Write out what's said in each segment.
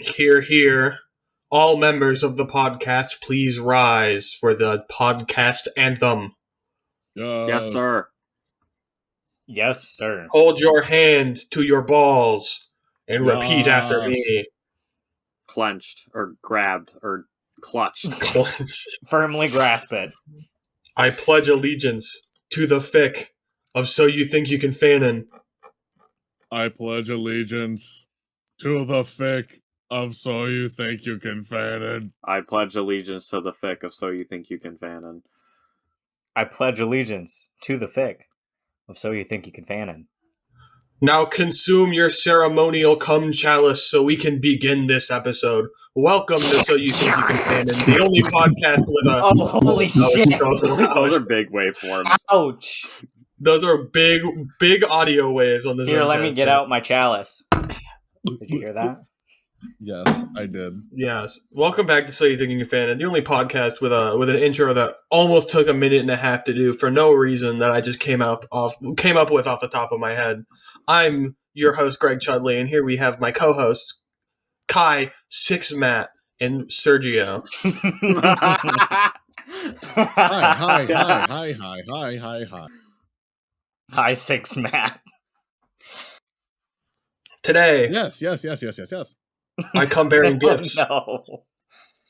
Hear, hear. All members of the podcast, please rise for the podcast anthem. Yes, sir. Yes, sir. Hold your hand to your balls and repeat after me. Clenched, or grabbed, or clutched. Firmly grasp it. I pledge allegiance to the fic of So You Think You Can Fanon. I pledge allegiance to the fic of So You Think You Can Fanon. I pledge allegiance to the fic of So You Think You Can Fanon. I pledge allegiance to the fic of So You Think You Can Fanon. Now consume your ceremonial cum chalice so we can begin this episode. Welcome to So You Think You Can Fanon, the only podcast with a... Oh, holy shit! Those are big waveforms. Ouch! Those are big audio waves on this. Here, let me get out my chalice. Did you hear that? Yes, I did. Yes. Welcome back to So You Think You Can Fanon, the only podcast with an intro that almost took a minute and a half to do for no reason that I just came up with off the top of my head. I'm your host, Greg Chudley, and here we have my co-hosts, Kai, Six Matt, and Sergio. Hi. Hi, Six Matt. Today, Yes. I come bearing gifts. No.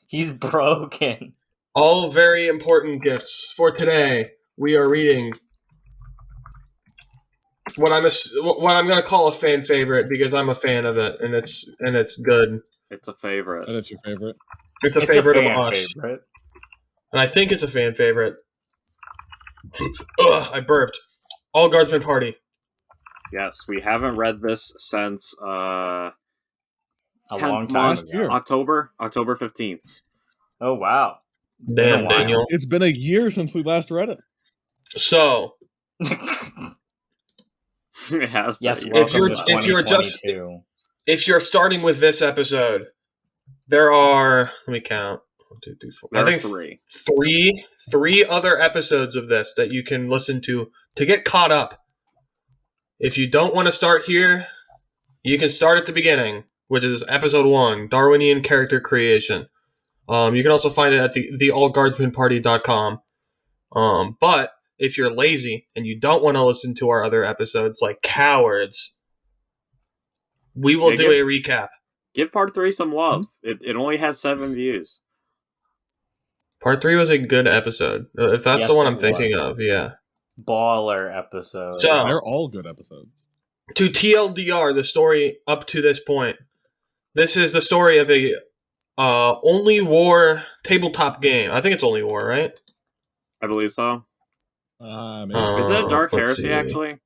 He's broken. All very important gifts. For today, we are reading what I'm going to call a fan favorite because I'm a fan of it, and it's good. It's a favorite. And it's your favorite? It's a favorite of us. Favorite. And I think it's a fan favorite. Ugh, I burped. All Guardsman Party. Yes, we haven't read this since a long time ago. October 15th. Oh, wow. Damn, Daniel. It's been a year since we last read it. So... It has been. Yes, if you're starting with this episode, there are, let me count. 1, 2, 3, 4. I think three other episodes of this that you can listen to get caught up. If you don't want to start here, you can start at the beginning, which is episode 1, Darwinian character creation. You can also find it at the allguardsmanparty.com. But if you're lazy and you don't want to listen to our other episodes like cowards, we will do a recap. Give part 3 some love. It only has 7 views. Part 3 was a good episode. If that's the one I'm thinking of, yeah. Baller episode. So, they're all good episodes. To TLDR, the story up to this point. This is the story of a Only War tabletop game. I think it's Only War, right? I believe so. Isn't it Dark Heresy, actually?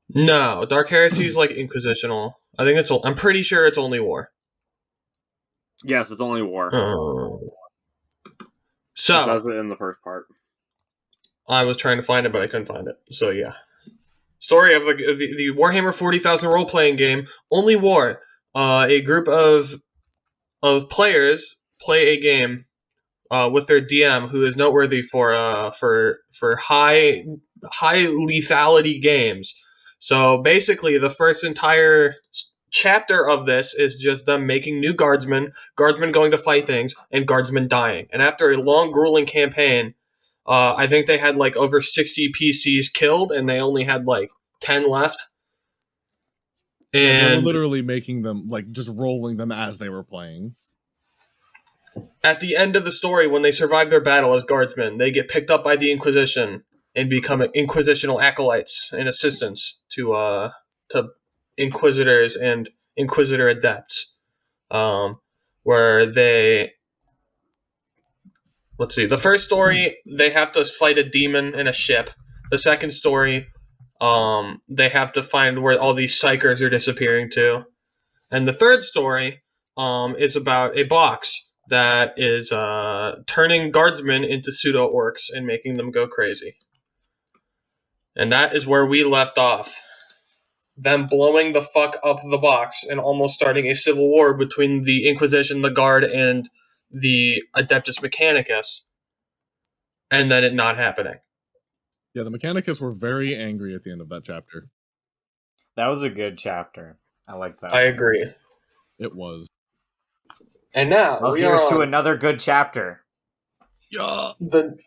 No, Dark Heresy is like Inquisitional. I'm pretty sure it's Only War. Yes, it's Only War. So it says it in the first part. I was trying to find it, but I couldn't find it. So yeah, story of the Warhammer 40,000 role-playing game, Only War. A group of players play a game with their DM, who is noteworthy for high lethality games. So basically, the first entire chapter of this is just them making new guardsmen going to fight things, and guardsmen dying. And after a long, grueling campaign, I think they had like over 60 PCs killed, and they only had like 10 left. And they were literally making them, like, just rolling them as they were playing. At the end of the story, when they survive their battle as guardsmen, they get picked up by the Inquisition and become inquisitional acolytes and assistants to inquisitors and inquisitor adepts. Where they... Let's see. The first story, they have to fight a demon in a ship. The second story, they have to find where all these psychers are disappearing to. And the third story is about a box that is turning guardsmen into pseudo-orcs and making them go crazy. And that is where we left off. Them blowing the fuck up the box and almost starting a civil war between the Inquisition, the Guard, and the Adeptus Mechanicus. And then it not happening. Yeah, the Mechanicus were very angry at the end of that chapter. That was a good chapter. I like that. I agree. It was. And now Well, we here's are to on another good chapter. Yeah. and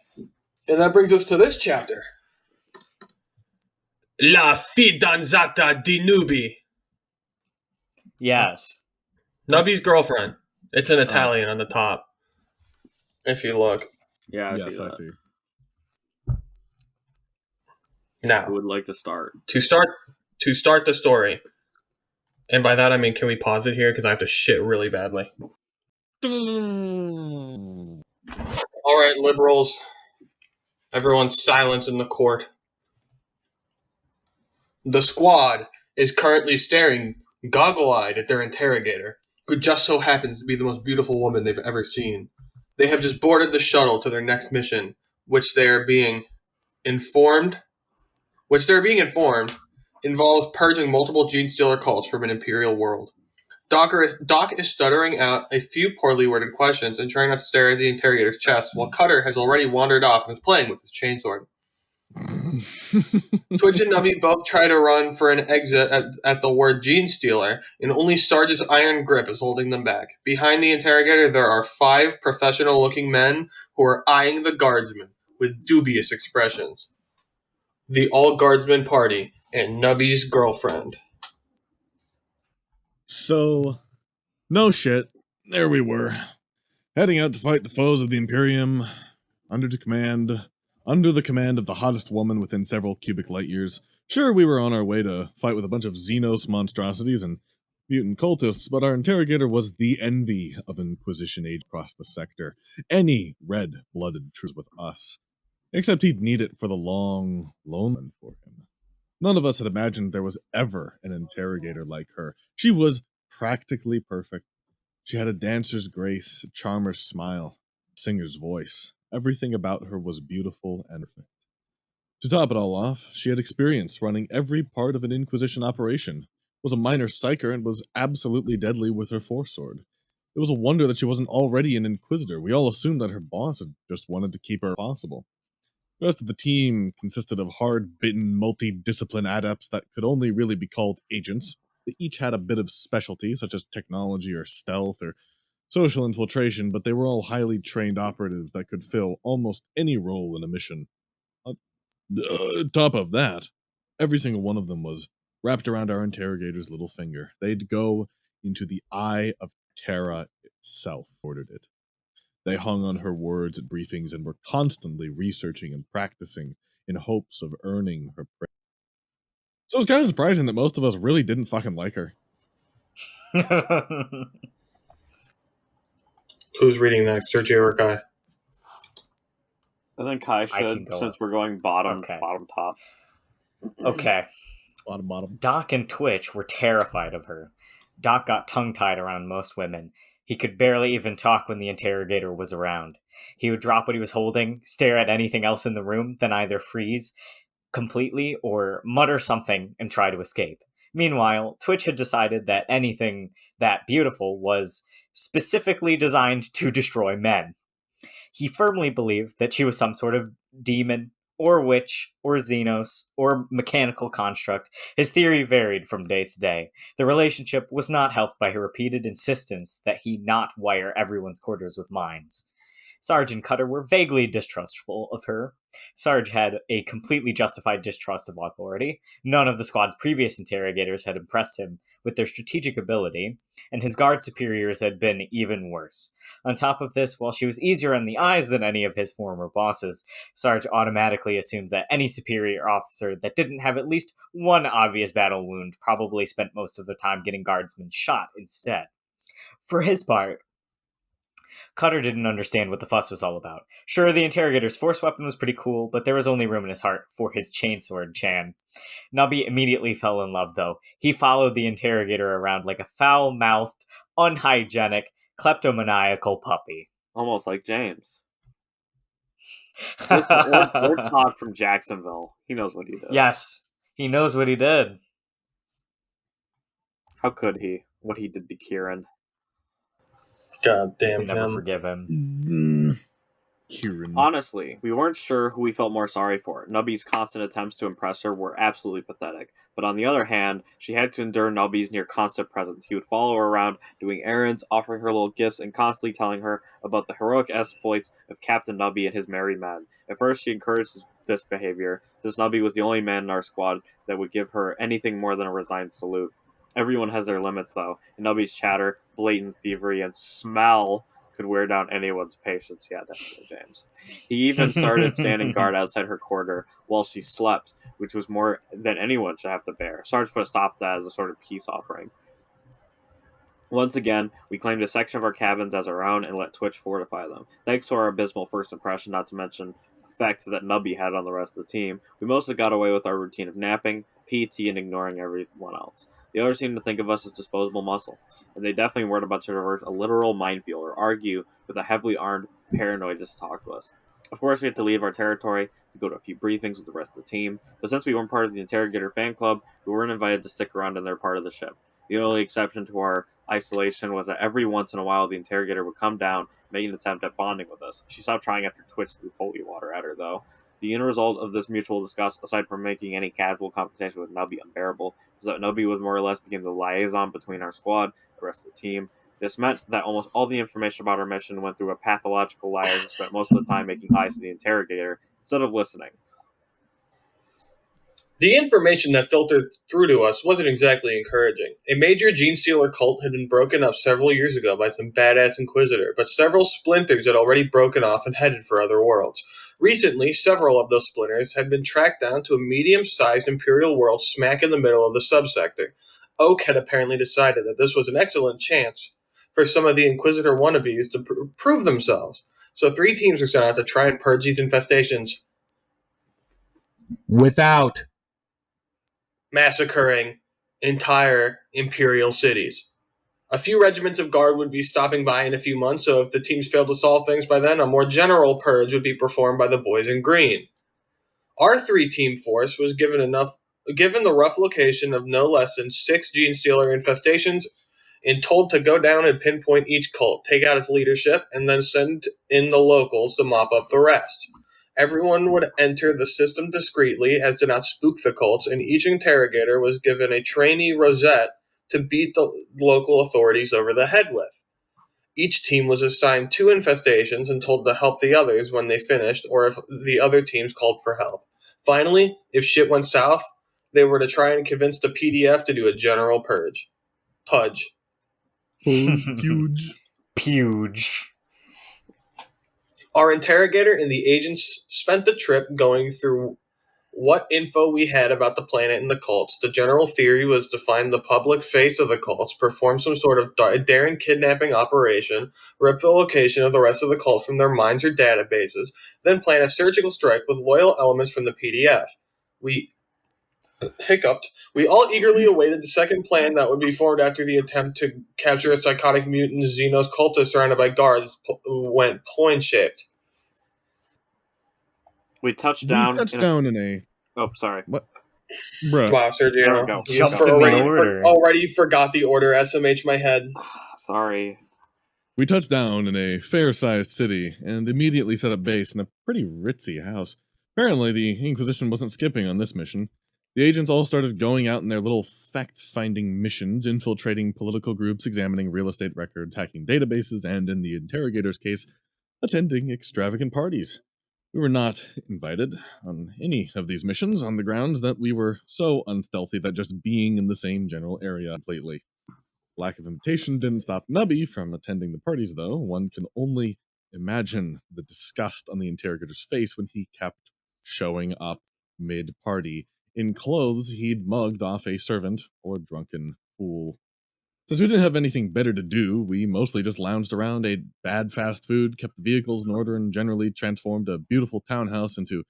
that brings us to this chapter. La fidanzata di Nubby. Yes. Nubby's girlfriend. It's in Oh. Italian on the top. If you look. Yeah, I see Yes, that. I see. Now, Who would like to start? to start the story. And by that I mean, can we pause it here? Because I have to shit really badly. Alright, liberals. Everyone's silence in the court. The squad is currently staring goggle-eyed at their interrogator, who just so happens to be the most beautiful woman they've ever seen. They have just boarded the shuttle to their next mission, which they're being informed involves purging multiple genestealer cults from an imperial world. Doc is stuttering out a few poorly worded questions and trying not to stare at the interrogator's chest, while Cutter has already wandered off and is playing with his chainsword. Twitch and Nubby both try to run for an exit at the word genestealer, and only Sarge's iron grip is holding them back. Behind the interrogator, there are 5 professional-looking men who are eyeing the guardsman with dubious expressions. The All Guardsman party and Nubby's girlfriend. So, no shit. There we were, heading out to fight the foes of the Imperium, under the command of the hottest woman within several cubic light years. Sure, we were on our way to fight with a bunch of Xenos monstrosities and mutant cultists, but our interrogator was the envy of Inquisition age across the sector. Any red-blooded truce with us. Except he'd need it for the long, lonely for him. None of us had imagined there was ever an interrogator like her. She was practically perfect. She had a dancer's grace, a charmer's smile, a singer's voice. Everything about her was beautiful and perfect. To top it all off, she had experience running every part of an Inquisition operation, was a minor psyker, and was absolutely deadly with her foresword. It was a wonder that she wasn't already an Inquisitor. We all assumed that her boss had just wanted to keep her possible. The rest of the team consisted of hard-bitten, multi-discipline adepts that could only really be called agents. They each had a bit of specialty, such as technology or stealth or social infiltration, but they were all highly trained operatives that could fill almost any role in a mission. On top of that, every single one of them was wrapped around our interrogator's little finger. They'd go into the eye of Terra itself, ordered it. They hung on her words at briefings and were constantly researching and practicing in hopes of earning her praise. So it's kind of surprising that most of us really didn't fucking like her. Who's reading next, Sergio or Kai? I think Kai should, since we're going bottom top. Okay. Bottom. Doc and Twitch were terrified of her. Doc got tongue-tied around most women. He could barely even talk when the interrogator was around. He would drop what he was holding, stare at anything else in the room, then either freeze completely or mutter something and try to escape. Meanwhile, Twitch had decided that anything that beautiful was specifically designed to destroy men. He firmly believed that she was some sort of demon, or witch, or Xenos, or mechanical construct. His theory varied from day to day. The relationship was not helped by her repeated insistence that he not wire everyone's quarters with mines. Sarge and Cutter were vaguely distrustful of her. Sarge had a completely justified distrust of authority. None of the squad's previous interrogators had impressed him with their strategic ability, and his guard superiors had been even worse. On top of this, while she was easier on the eyes than any of his former bosses, Sarge automatically assumed that any superior officer that didn't have at least one obvious battle wound probably spent most of the time getting guardsmen shot instead. For his part, Cutter didn't understand what the fuss was all about. Sure, the interrogator's force weapon was pretty cool, but there was only room in his heart for his chainsword, Chan. Nubby immediately fell in love, though. He followed the interrogator around like a foul-mouthed, unhygienic, kleptomaniacal puppy. Almost like James. or Todd from Jacksonville. He knows what he did. Yes, he knows what he did. How could he? What he did to Kieran. God damn We'll never him. forgive him. Kieran. Honestly, we weren't sure who we felt more sorry for. Nubby's constant attempts to impress her were absolutely pathetic. But on the other hand, she had to endure Nubby's near constant presence. He would follow her around, doing errands, offering her little gifts, and constantly telling her about the heroic exploits of Captain Nubby and his merry men. At first, she encouraged this behavior, since Nubby was the only man in our squad that would give her anything more than a resigned salute. Everyone has their limits, though, and Nubby's chatter, blatant thievery, and smell could wear down anyone's patience. Yeah, definitely, James. He even started standing guard outside her quarter while she slept, which was more than anyone should have to bear. Sarge put a stop to that as a sort of peace offering. Once again, we claimed a section of our cabins as our own and let Twitch fortify them. Thanks to our abysmal first impression, not to mention the effect that Nubby had on the rest of the team, we mostly got away with our routine of napping, PT, and ignoring everyone else. The others seemed to think of us as disposable muscle, and they definitely weren't about to traverse a literal minefield or argue with a heavily armed paranoid just to talk to us. Of course, we had to leave our territory to go to a few briefings with the rest of the team, but since we weren't part of the Interrogator fan club, we weren't invited to stick around in their part of the ship. The only exception to our isolation was that every once in a while the Interrogator would come down, making an attempt at bonding with us. She stopped trying after Twitch threw holy water at her, though. The end result of this mutual disgust, aside from making any casual conversation with Nubby unbearable, was that Nubby was more or less became the liaison between our squad and the rest of the team. This meant that almost all the information about our mission went through a pathological liar who spent most of the time making eyes at the Interrogator instead of listening. The information that filtered through to us wasn't exactly encouraging. A major genestealer cult had been broken up several years ago by some badass Inquisitor, but several splinters had already broken off and headed for other worlds. Recently, several of those splinters had been tracked down to a medium-sized Imperial world smack in the middle of the subsector. Oak had apparently decided that this was an excellent chance for some of the Inquisitor wannabes to prove themselves. So 3 teams were sent out to try and purge these infestations without massacring entire Imperial cities. A few regiments of guard would be stopping by in a few months, so if the teams failed to solve things by then, a more general purge would be performed by the boys in green. Our 3-team force was given the rough location of no less than 6 genestealer infestations and told to go down and pinpoint each cult, take out its leadership, and then send in the locals to mop up the rest. Everyone would enter the system discreetly as to not spook the cults, and each interrogator was given a trainee rosette to beat the local authorities over the head with. Each team was assigned 2 infestations and told to help the others when they finished or if the other teams called for help. Finally, if shit went south, they were to try and convince the PDF to do a general purge. Pudge. Huge. Puge. Our interrogator and the agents spent the trip going through what info we had about the planet and the cults. The general theory was to find the public face of the cults, perform some sort of daring kidnapping operation, rip the location of the rest of the cults from their minds or databases, then plan a surgical strike with loyal elements from the PDF. We all eagerly awaited the second plan that would be formed after the attempt to capture a psychotic mutant Xenos cultist surrounded by guards went ploin-shaped. We touched down in a... Oh, sorry. What? Bruh. Wow, Sergio. There we go. Jumped in the order. Already forgot the order, SMH my head. Sorry. We touched down in a fair-sized city and immediately set up base in a pretty ritzy house. Apparently, the Inquisition wasn't skipping on this mission. The agents all started going out in their little fact-finding missions, infiltrating political groups, examining real estate records, hacking databases, and, in the interrogator's case, attending extravagant parties. We were not invited on any of these missions on the grounds that we were so unstealthy that just being in the same general area completely. Lack of invitation didn't stop Nubby from attending the parties, though. One can only imagine the disgust on the interrogator's face when he kept showing up mid-party in clothes he'd mugged off a servant or drunken fool. Since we didn't have anything better to do, we mostly just lounged around, ate bad fast food, kept the vehicles in order, and generally transformed a beautiful townhouse into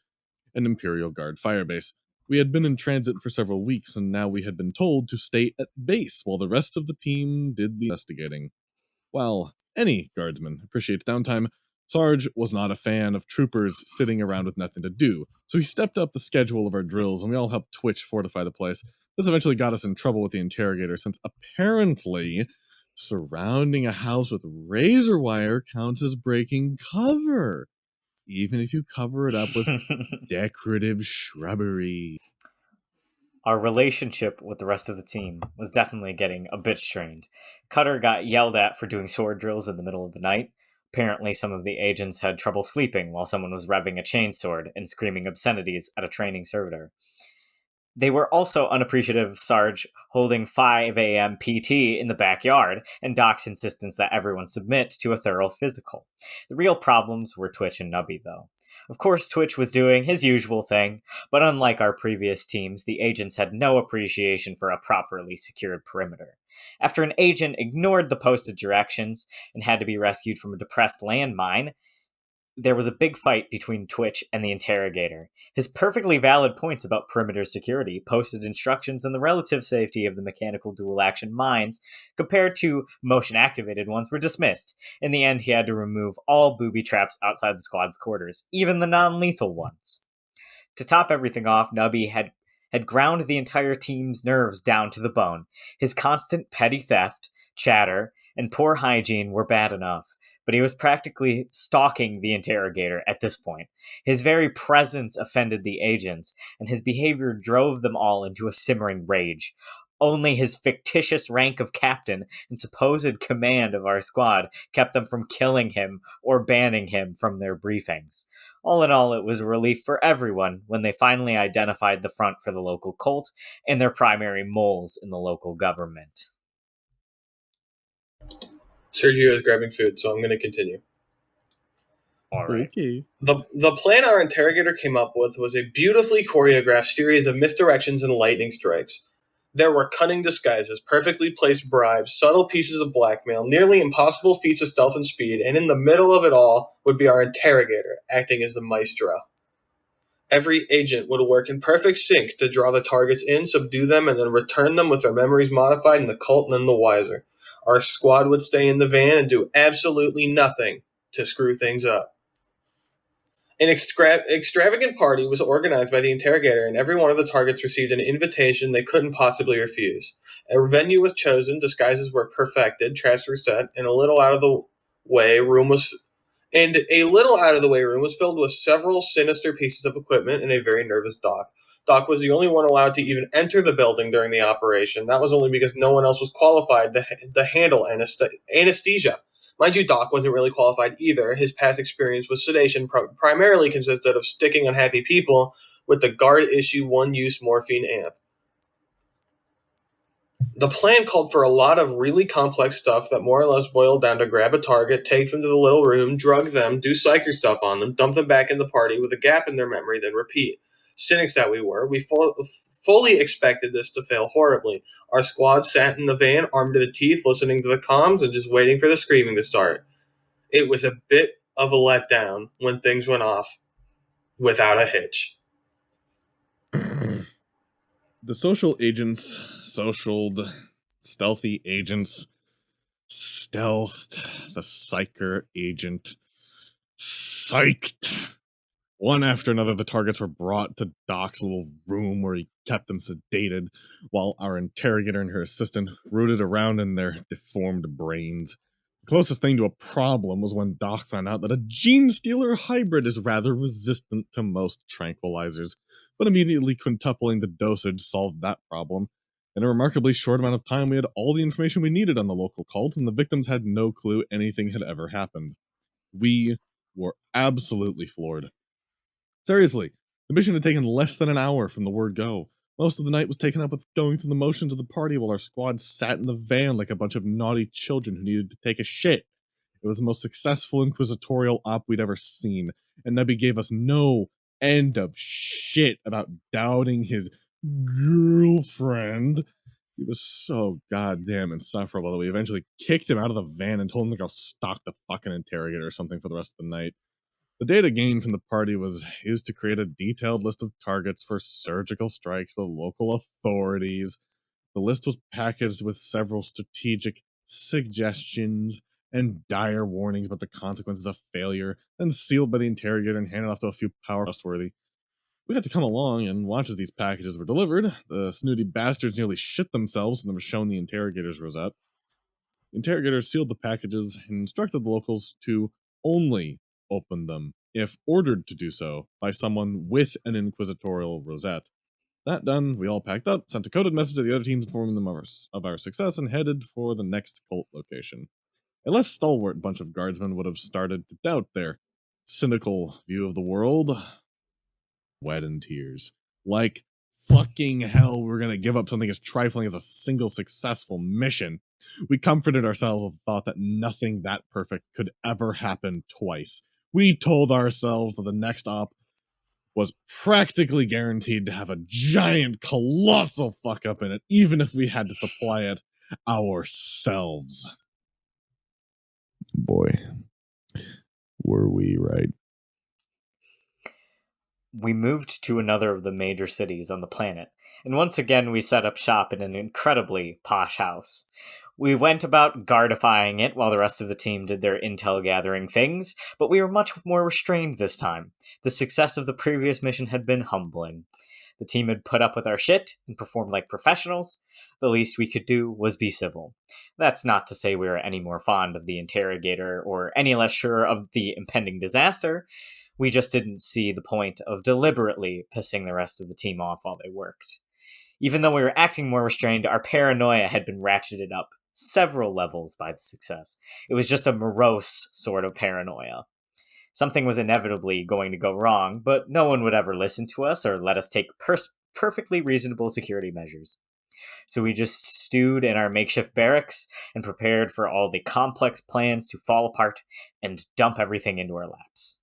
an Imperial Guard firebase. We had been in transit for several weeks, and now we had been told to stay at base while the rest of the team did the investigating. While any guardsman appreciates downtime, Sarge was not a fan of troopers sitting around with nothing to do, so he stepped up the schedule of our drills, and we all helped Twitch fortify the place. This eventually got us in trouble with the interrogator, since apparently surrounding a house with razor wire counts as breaking cover. even if you cover it up with decorative shrubbery. Our relationship with the rest of the team was definitely getting a bit strained. Cutter got yelled at for doing sword drills in the middle of the night. Apparently, some of the agents had trouble sleeping while someone was revving a chainsword and screaming obscenities at a training servitor. They were also unappreciative of Sarge holding 5 a.m. PT in the backyard and Doc's insistence that everyone submit to a thorough physical. The real problems were Twitch and Nubby, though. Of course, Twitch was doing his usual thing, but unlike our previous teams, the agents had no appreciation for a properly secured perimeter. After an agent ignored the posted directions and had to be rescued from a depressed landmine, there was a big fight between Twitch and the interrogator. His perfectly valid points about perimeter security, posted instructions, and the relative safety of the mechanical dual-action mines compared to motion-activated ones were dismissed. In the end, he had to remove all booby traps outside the squad's quarters, even the non-lethal ones. To top everything off, Nubby had ground the entire team's nerves down to the bone. His constant petty theft, chatter, and poor hygiene were bad enough, but he was practically stalking the interrogator at this point. His very presence offended the agents, and his behavior drove them all into a simmering rage. Only his fictitious rank of captain and supposed command of our squad kept them from killing him or banning him from their briefings. All in all, it was a relief for everyone when they finally identified the front for the local cult and their primary moles in the local government. Sergio is grabbing food, so I'm going to continue. All right. Okay. The plan our interrogator came up with was a beautifully choreographed series of misdirections and lightning strikes. There were cunning disguises, perfectly placed bribes, subtle pieces of blackmail, nearly impossible feats of stealth and speed, and in the middle of it all would be our interrogator, acting as the maestro. Every agent would work in perfect sync to draw the targets in, subdue them, and then return them with their memories modified and the cult none the wiser. Our squad would stay in the van and do absolutely nothing to screw things up. An extravagant party was organized by the interrogator, and every one of the targets received an invitation they couldn't possibly refuse. A venue was chosen, disguises were perfected, traps were set, and a little out of the way room was filled with several sinister pieces of equipment and a very nervous Doc. Doc was the only one allowed to even enter the building during the operation. That was only because no one else was qualified to handle anesthesia. Mind you, Doc wasn't really qualified either. His past experience with sedation primarily consisted of sticking unhappy people with the guard-issue one-use morphine amp. The plan called for a lot of really complex stuff that more or less boiled down to grab a target, take them to the little room, drug them, do psyker stuff on them, dump them back in the party with a gap in their memory, then repeat. Cynics that we were, we fully expected this to fail horribly. Our squad sat in the van, armed to the teeth, listening to the comms and just waiting for the screaming to start. It was a bit of a letdown when things went off without a hitch. The social agents socialed, stealthy agents stealthed, the psyker agent psyched. One after another, the targets were brought to Doc's little room where he kept them sedated, while our interrogator and her assistant rooted around in their deformed brains. The closest thing to a problem was when Doc found out that a genestealer hybrid is rather resistant to most tranquilizers, but immediately quintupling the dosage solved that problem. In a remarkably short amount of time, we had all the information we needed on the local cult, and the victims had no clue anything had ever happened. We were absolutely floored. Seriously, the mission had taken less than an hour from the word go. Most of the night was taken up with going through the motions of the party while our squad sat in the van like a bunch of naughty children who needed to take a shit. It was the most successful inquisitorial op we'd ever seen, and Nubby gave us no end of shit about doubting his girlfriend. He was so goddamn insufferable that we eventually kicked him out of the van and told him to go stalk the fucking interrogator or something for the rest of the night. The data gained from the party was used to create a detailed list of targets for surgical strikes with local authorities. The list was packaged with several strategic suggestions and dire warnings about the consequences of failure, then sealed by the interrogator and handed off to a few power trustworthy. We had to come along and watch as these packages were delivered. The snooty bastards nearly shit themselves when they were shown the interrogator's rosette. The interrogator sealed the packages and instructed the locals to only open them if ordered to do so by someone with an inquisitorial rosette. That done, we all packed up, sent a coded message to the other teams informing them of our success, and headed for the next cult location. A less stalwart bunch of guardsmen would have started to doubt their cynical view of the world. Wet in tears. Like, fucking hell, we're gonna give up something as trifling as a single successful mission. We comforted ourselves with the thought that nothing that perfect could ever happen twice. We told ourselves that the next op was practically guaranteed to have a giant, colossal fuck up in it, even if we had to supply it ourselves. Boy, were we right. We moved to another of the major cities on the planet, and once again we set up shop in an incredibly posh house. We went about guardifying it while the rest of the team did their intel gathering things, but we were much more restrained this time. The success of the previous mission had been humbling. The team had put up with our shit and performed like professionals. The least we could do was be civil. That's not to say we were any more fond of the interrogator or any less sure of the impending disaster. We just didn't see the point of deliberately pissing the rest of the team off while they worked. Even though we were acting more restrained, our paranoia had been ratcheted up several levels by the success. It was just a morose sort of paranoia. Something was inevitably going to go wrong, but no one would ever listen to us or let us take perfectly reasonable security measures. So we just stewed in our makeshift barracks and prepared for all the complex plans to fall apart and dump everything into our laps.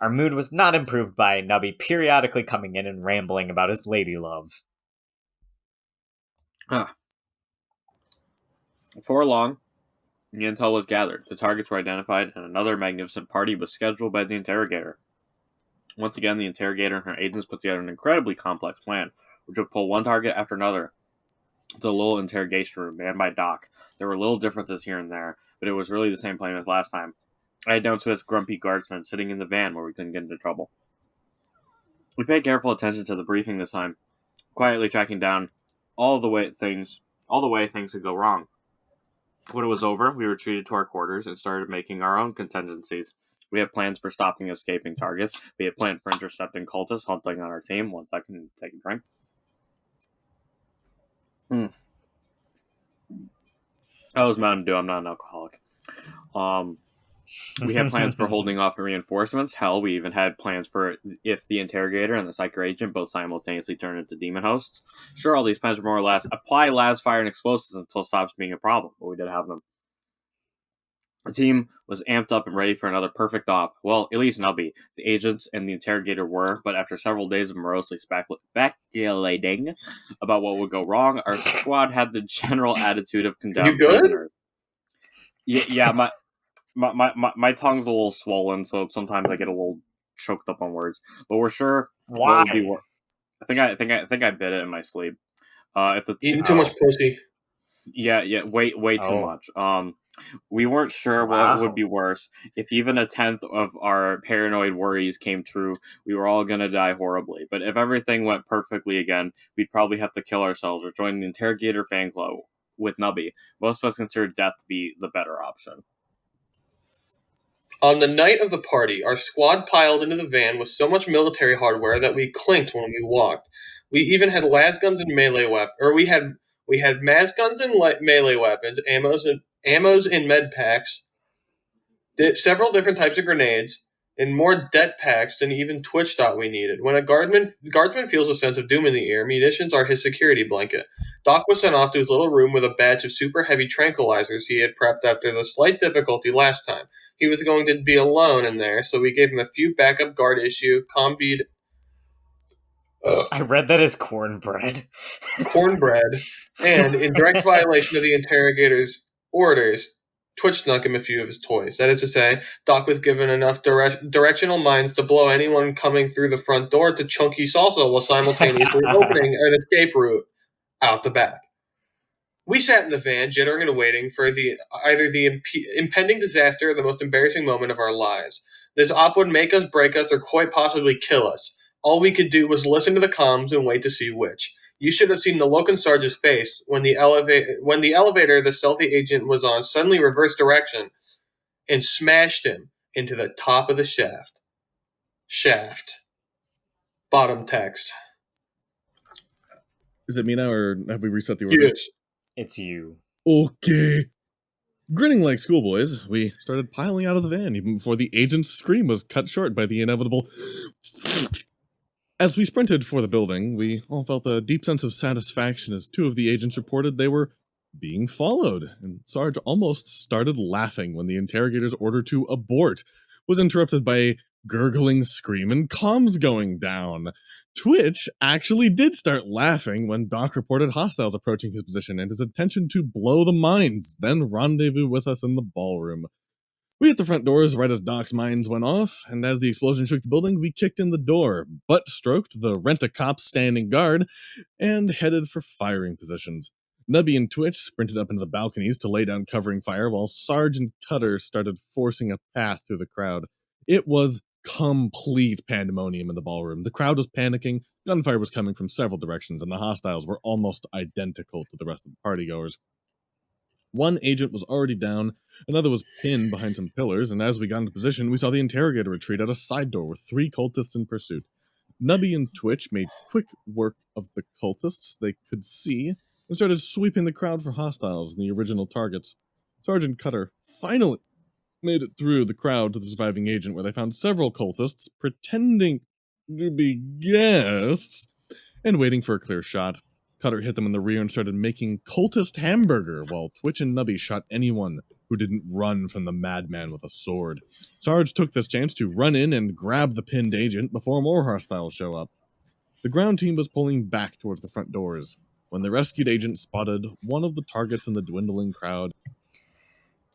Our mood was not improved by Nubby periodically coming in and rambling about his lady love. Before long, the intel was gathered, the targets were identified, and another magnificent party was scheduled by the interrogator. Once again, the interrogator and her agents put together an incredibly complex plan, which would pull one target after another to the little interrogation room manned by Doc. There were little differences here and there, but it was really the same plan as last time. I had down to his grumpy guardsman sitting in the van where we couldn't get into trouble. We paid careful attention to the briefing this time, quietly tracking down all the way things could go wrong. When it was over, we retreated to our quarters and started making our own contingencies. We had plans for stopping escaping targets. We had planned for intercepting cultists hunting on our team. 1 second, take a drink. That was Mountain Dew. I'm not an alcoholic. We had plans for holding off reinforcements. Hell, we even had plans for if the interrogator and the psycho agent both simultaneously turned into demon hosts. Sure, all these plans were more or less apply las fire and explosives until it stops being a problem, but we did have them. The team was amped up and ready for another perfect op. Well, at least Nubby. The agents and the interrogator were, but after several days of morosely speculating about what would go wrong, our squad had the general attitude of condemned prisoners. Yeah, my tongue's a little swollen, so sometimes I get a little choked up on words. But we're sure Why? what would be I think I bit it in my sleep. Eating too much pussy. Yeah, way too much. We weren't sure what would be worse. If even a tenth of our paranoid worries came true, we were all gonna die horribly. But if everything went perfectly again, we'd probably have to kill ourselves or join the interrogator fan club with Nubby. Most of us considered death to be the better option. On the night of the party, our squad piled into the van with so much military hardware that we clinked when we walked. We even had las guns and melee weapons, or we had mas guns and melee weapons, ammos in med packs, several different types of grenades, and more det packs than even Twitch thought we needed. When a guardsman feels a sense of doom in the air, munitions are his security blanket. Doc was sent off to his little room with a batch of super heavy tranquilizers he had prepped after the slight difficulty last time. He was going to be alone in there, so we gave him a few backup guard issue, combead. I read that as cornbread. Cornbread, and in direct violation of the interrogator's orders, Twitch snuck him a few of his toys. That is to say, Doc was given enough directional mines to blow anyone coming through the front door to chunky salsa while simultaneously opening an escape route out the back. We sat in the van, jittering and waiting for either the impending disaster or the most embarrassing moment of our lives. This op would make us, break us, or quite possibly kill us. All we could do was listen to the comms and wait to see which. You should have seen the look on Sarge's face when the elevator the stealthy agent was on suddenly reversed direction and smashed him into the top of the shaft. Shaft. Bottom text. Is it me now, or have we reset the order? Yes. It's you. Okay. Grinning like schoolboys, we started piling out of the van even before the agent's scream was cut short by the inevitable. As we sprinted for the building, we all felt a deep sense of satisfaction as two of the agents reported they were being followed, and Sarge almost started laughing when the interrogator's order to abort was interrupted by a gurgling scream and comms going down. Twitch actually did start laughing when Doc reported hostiles approaching his position and his intention to blow the mines, then rendezvous with us in the ballroom. We hit the front doors right as Doc's mines went off, and as the explosion shook the building, we kicked in the door, butt-stroked the rent-a-cop standing guard, and headed for firing positions. Nubby and Twitch sprinted up into the balconies to lay down covering fire, while Sarge and Cutter started forcing a path through the crowd. It was complete pandemonium in the ballroom. The crowd was panicking, gunfire was coming from several directions, and the hostiles were almost identical to the rest of the partygoers. One agent was already down, another was pinned behind some pillars, and as we got into position, we saw the interrogator retreat out a side door with 3 cultists in pursuit. Nubby and Twitch made quick work of the cultists they could see and started sweeping the crowd for hostiles and the original targets. Sergeant Cutter finally made it through the crowd to the surviving agent, where they found several cultists pretending to be guests and waiting for a clear shot. Cutter hit them in the rear and started making cultist hamburger, while Twitch and Nubby shot anyone who didn't run from the madman with a sword. Sarge took this chance to run in and grab the pinned agent before more hostiles show up. The ground team was pulling back towards the front doors when the rescued agent spotted one of the targets in the dwindling crowd.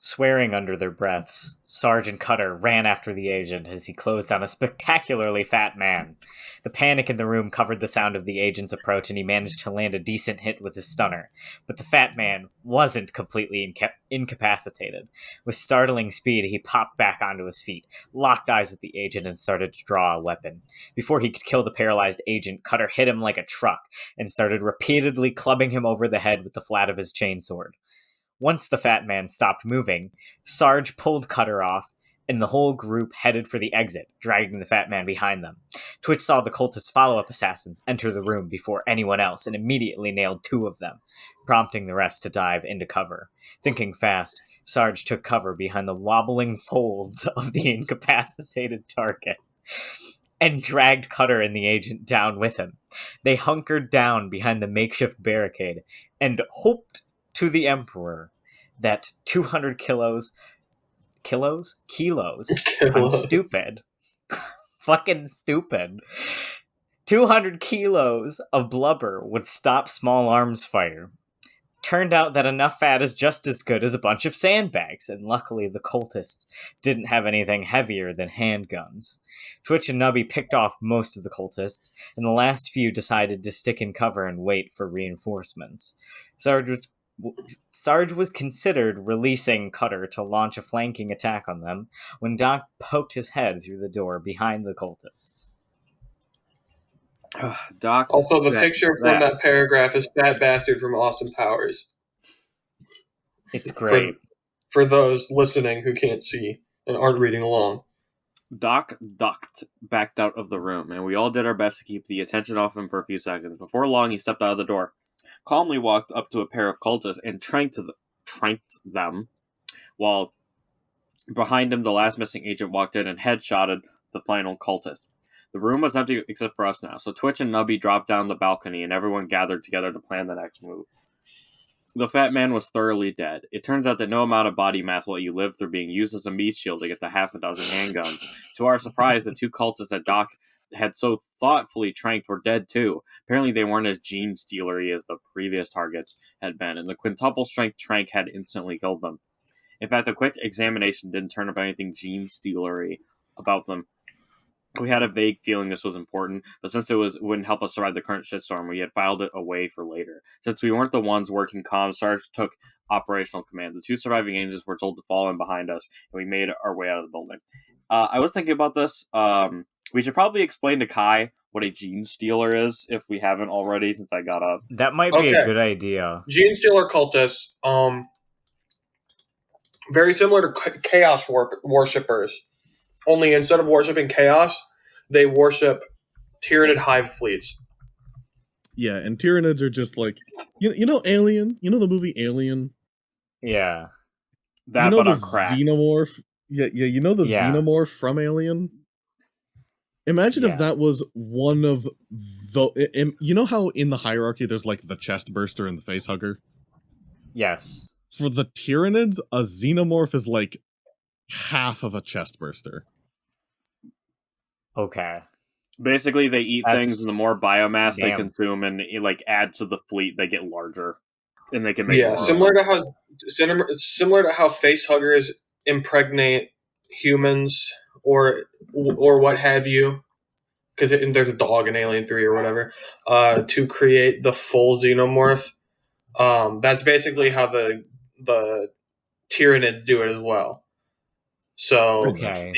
Swearing under their breaths, Sarge and Cutter ran after the agent as he closed on a spectacularly fat man. The panic in the room covered the sound of the agent's approach, and he managed to land a decent hit with his stunner. But the fat man wasn't completely incapacitated. With startling speed, he popped back onto his feet, locked eyes with the agent, and started to draw a weapon. Before he could kill the paralyzed agent, Cutter hit him like a truck and started repeatedly clubbing him over the head with the flat of his chainsword. Once the fat man stopped moving, Sarge pulled Cutter off, and the whole group headed for the exit, dragging the fat man behind them. Twitch saw the cultist follow-up assassins enter the room before anyone else and immediately nailed 2 of them, prompting the rest to dive into cover. Thinking fast, Sarge took cover behind the wobbling folds of the incapacitated target and dragged Cutter and the agent down with him. They hunkered down behind the makeshift barricade and hoped to the Emperor that 200 kilos? I'm stupid. Fucking stupid. 200 kilos of blubber would stop small arms fire. Turned out that enough fat is just as good as a bunch of sandbags, and luckily the cultists didn't have anything heavier than handguns. Twitch and Nubby picked off most of the cultists, and the last few decided to stick in cover and wait for reinforcements. Sarge was considered releasing Cutter to launch a flanking attack on them when Doc poked his head through the door behind the cultists. Doc. Also, the picture from that paragraph is Fat Bastard from Austin Powers. It's great. For those listening who can't see and aren't reading along. Doc backed out of the room, and we all did our best to keep the attention off him for a few seconds. Before long, he stepped out of the door, calmly walked up to a pair of cultists and tranked them, while behind him the last missing agent walked in and headshotted the final cultist. The room was empty except for us now, so Twitch and Nubby dropped down the balcony and everyone gathered together to plan the next move. The fat man was thoroughly dead. It turns out that no amount of body mass will let you live through being used as a meat shield to get the half a dozen handguns. To our surprise, the 2 cultists that Doc had so thoughtfully tranked were dead too. Apparently they weren't as genestealery as the previous targets had been, and the quintuple strength trank had instantly killed them. In fact, a quick examination didn't turn up anything genestealery about them. We had a vague feeling this was important, but since it wouldn't help us survive the current shitstorm, we had filed it away for later. Since we weren't the ones working comms, Sarge took operational command. The 2 surviving agents were told to fall in behind us, and we made our way out of the building. I was thinking about this. We should probably explain to Kai what a genestealer is, if we haven't already, since I got up. That might be a good idea. Genestealer cultists, very similar to Chaos worshippers. Only instead of worshipping chaos, they worship Tyranid hive fleets. Yeah, and Tyranids are just like you know Alien. You know the movie Alien. Yeah. That, you know but the on crack. xenomorph. Yeah. You know the Yeah. xenomorph from Alien. Imagine if Yeah. that was one of the. You know how in the hierarchy there's like the chest burster and the face hugger. Yes. For the Tyranids, a xenomorph is like half of a chest burster. Okay. Basically, they eat That's- things, and the more biomass they damn. consume and like add to the fleet, they get larger, and they can make Yeah, more. similar to how face huggers impregnate humans or what have you, because there's a dog in Alien 3 or whatever, to create the full xenomorph. That's basically how the Tyranids do it as well. So Okay.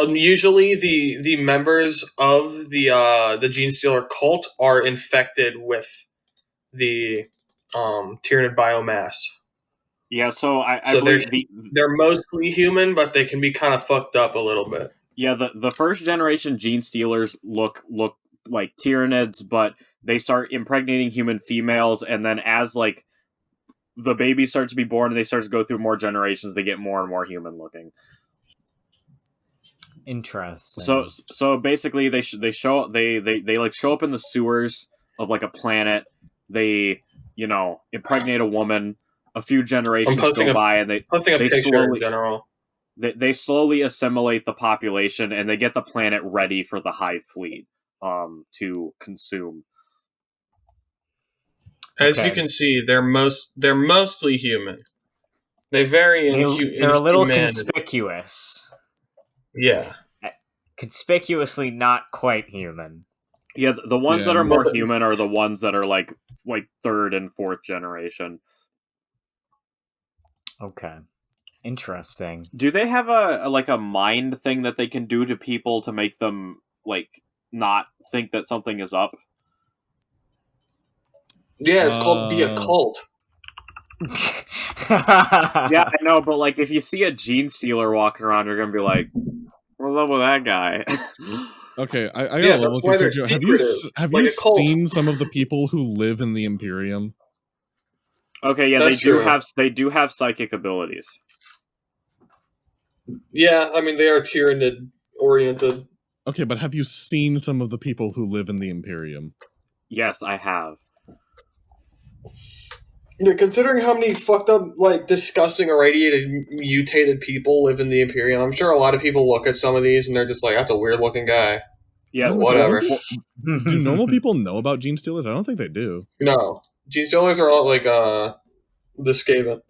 usually the members of the genestealer cult are infected with the Tyranid biomass. Yeah, so I So believe they're mostly human, but they can be kind of fucked up a little bit. yeah, the first generation gene stealers look like Tyranids, but they start impregnating human females, and then as like the babies start to be born and they start to go through more generations, they get more and more human looking. Interesting. So basically they like show up in the sewers of like a planet. They impregnate a woman. A few generations go by and they picture slowly in general. they slowly assimilate the population and they get the planet ready for the hive fleet to consume. As Okay. you can see, they're mostly human. They vary in They're a little humanity. conspicuous. Yeah. Conspicuously not quite human. Yeah, the ones Yeah. that are more human are the ones that are like third and fourth generation. Okay. Interesting. Do they have a mind thing that they can do to people to make them like not think that something is up? Yeah, it's called be a cult. Yeah, I know, but like if you see a gene stealer walking around, you're gonna be like, "What's up with that guy?" Okay, I got Yeah, a level that's why they're Sergio. secretive, Have like you a cult. seen some of the people who live in the Imperium? Okay, yeah, That's true. they do have psychic abilities. Yeah, I mean they are Tyranid oriented. Okay, but have you seen some of the people who live in the Imperium? Yes, I have. Yeah, considering how many fucked up, like, disgusting, irradiated, mutated people live in the Imperium, I'm sure a lot of people look at some of these and they're just like, that's a weird looking guy. Yeah, Whatever. Do normal people know about gene stealers? I don't think they do. No. Genestealers are all like, the Skaven.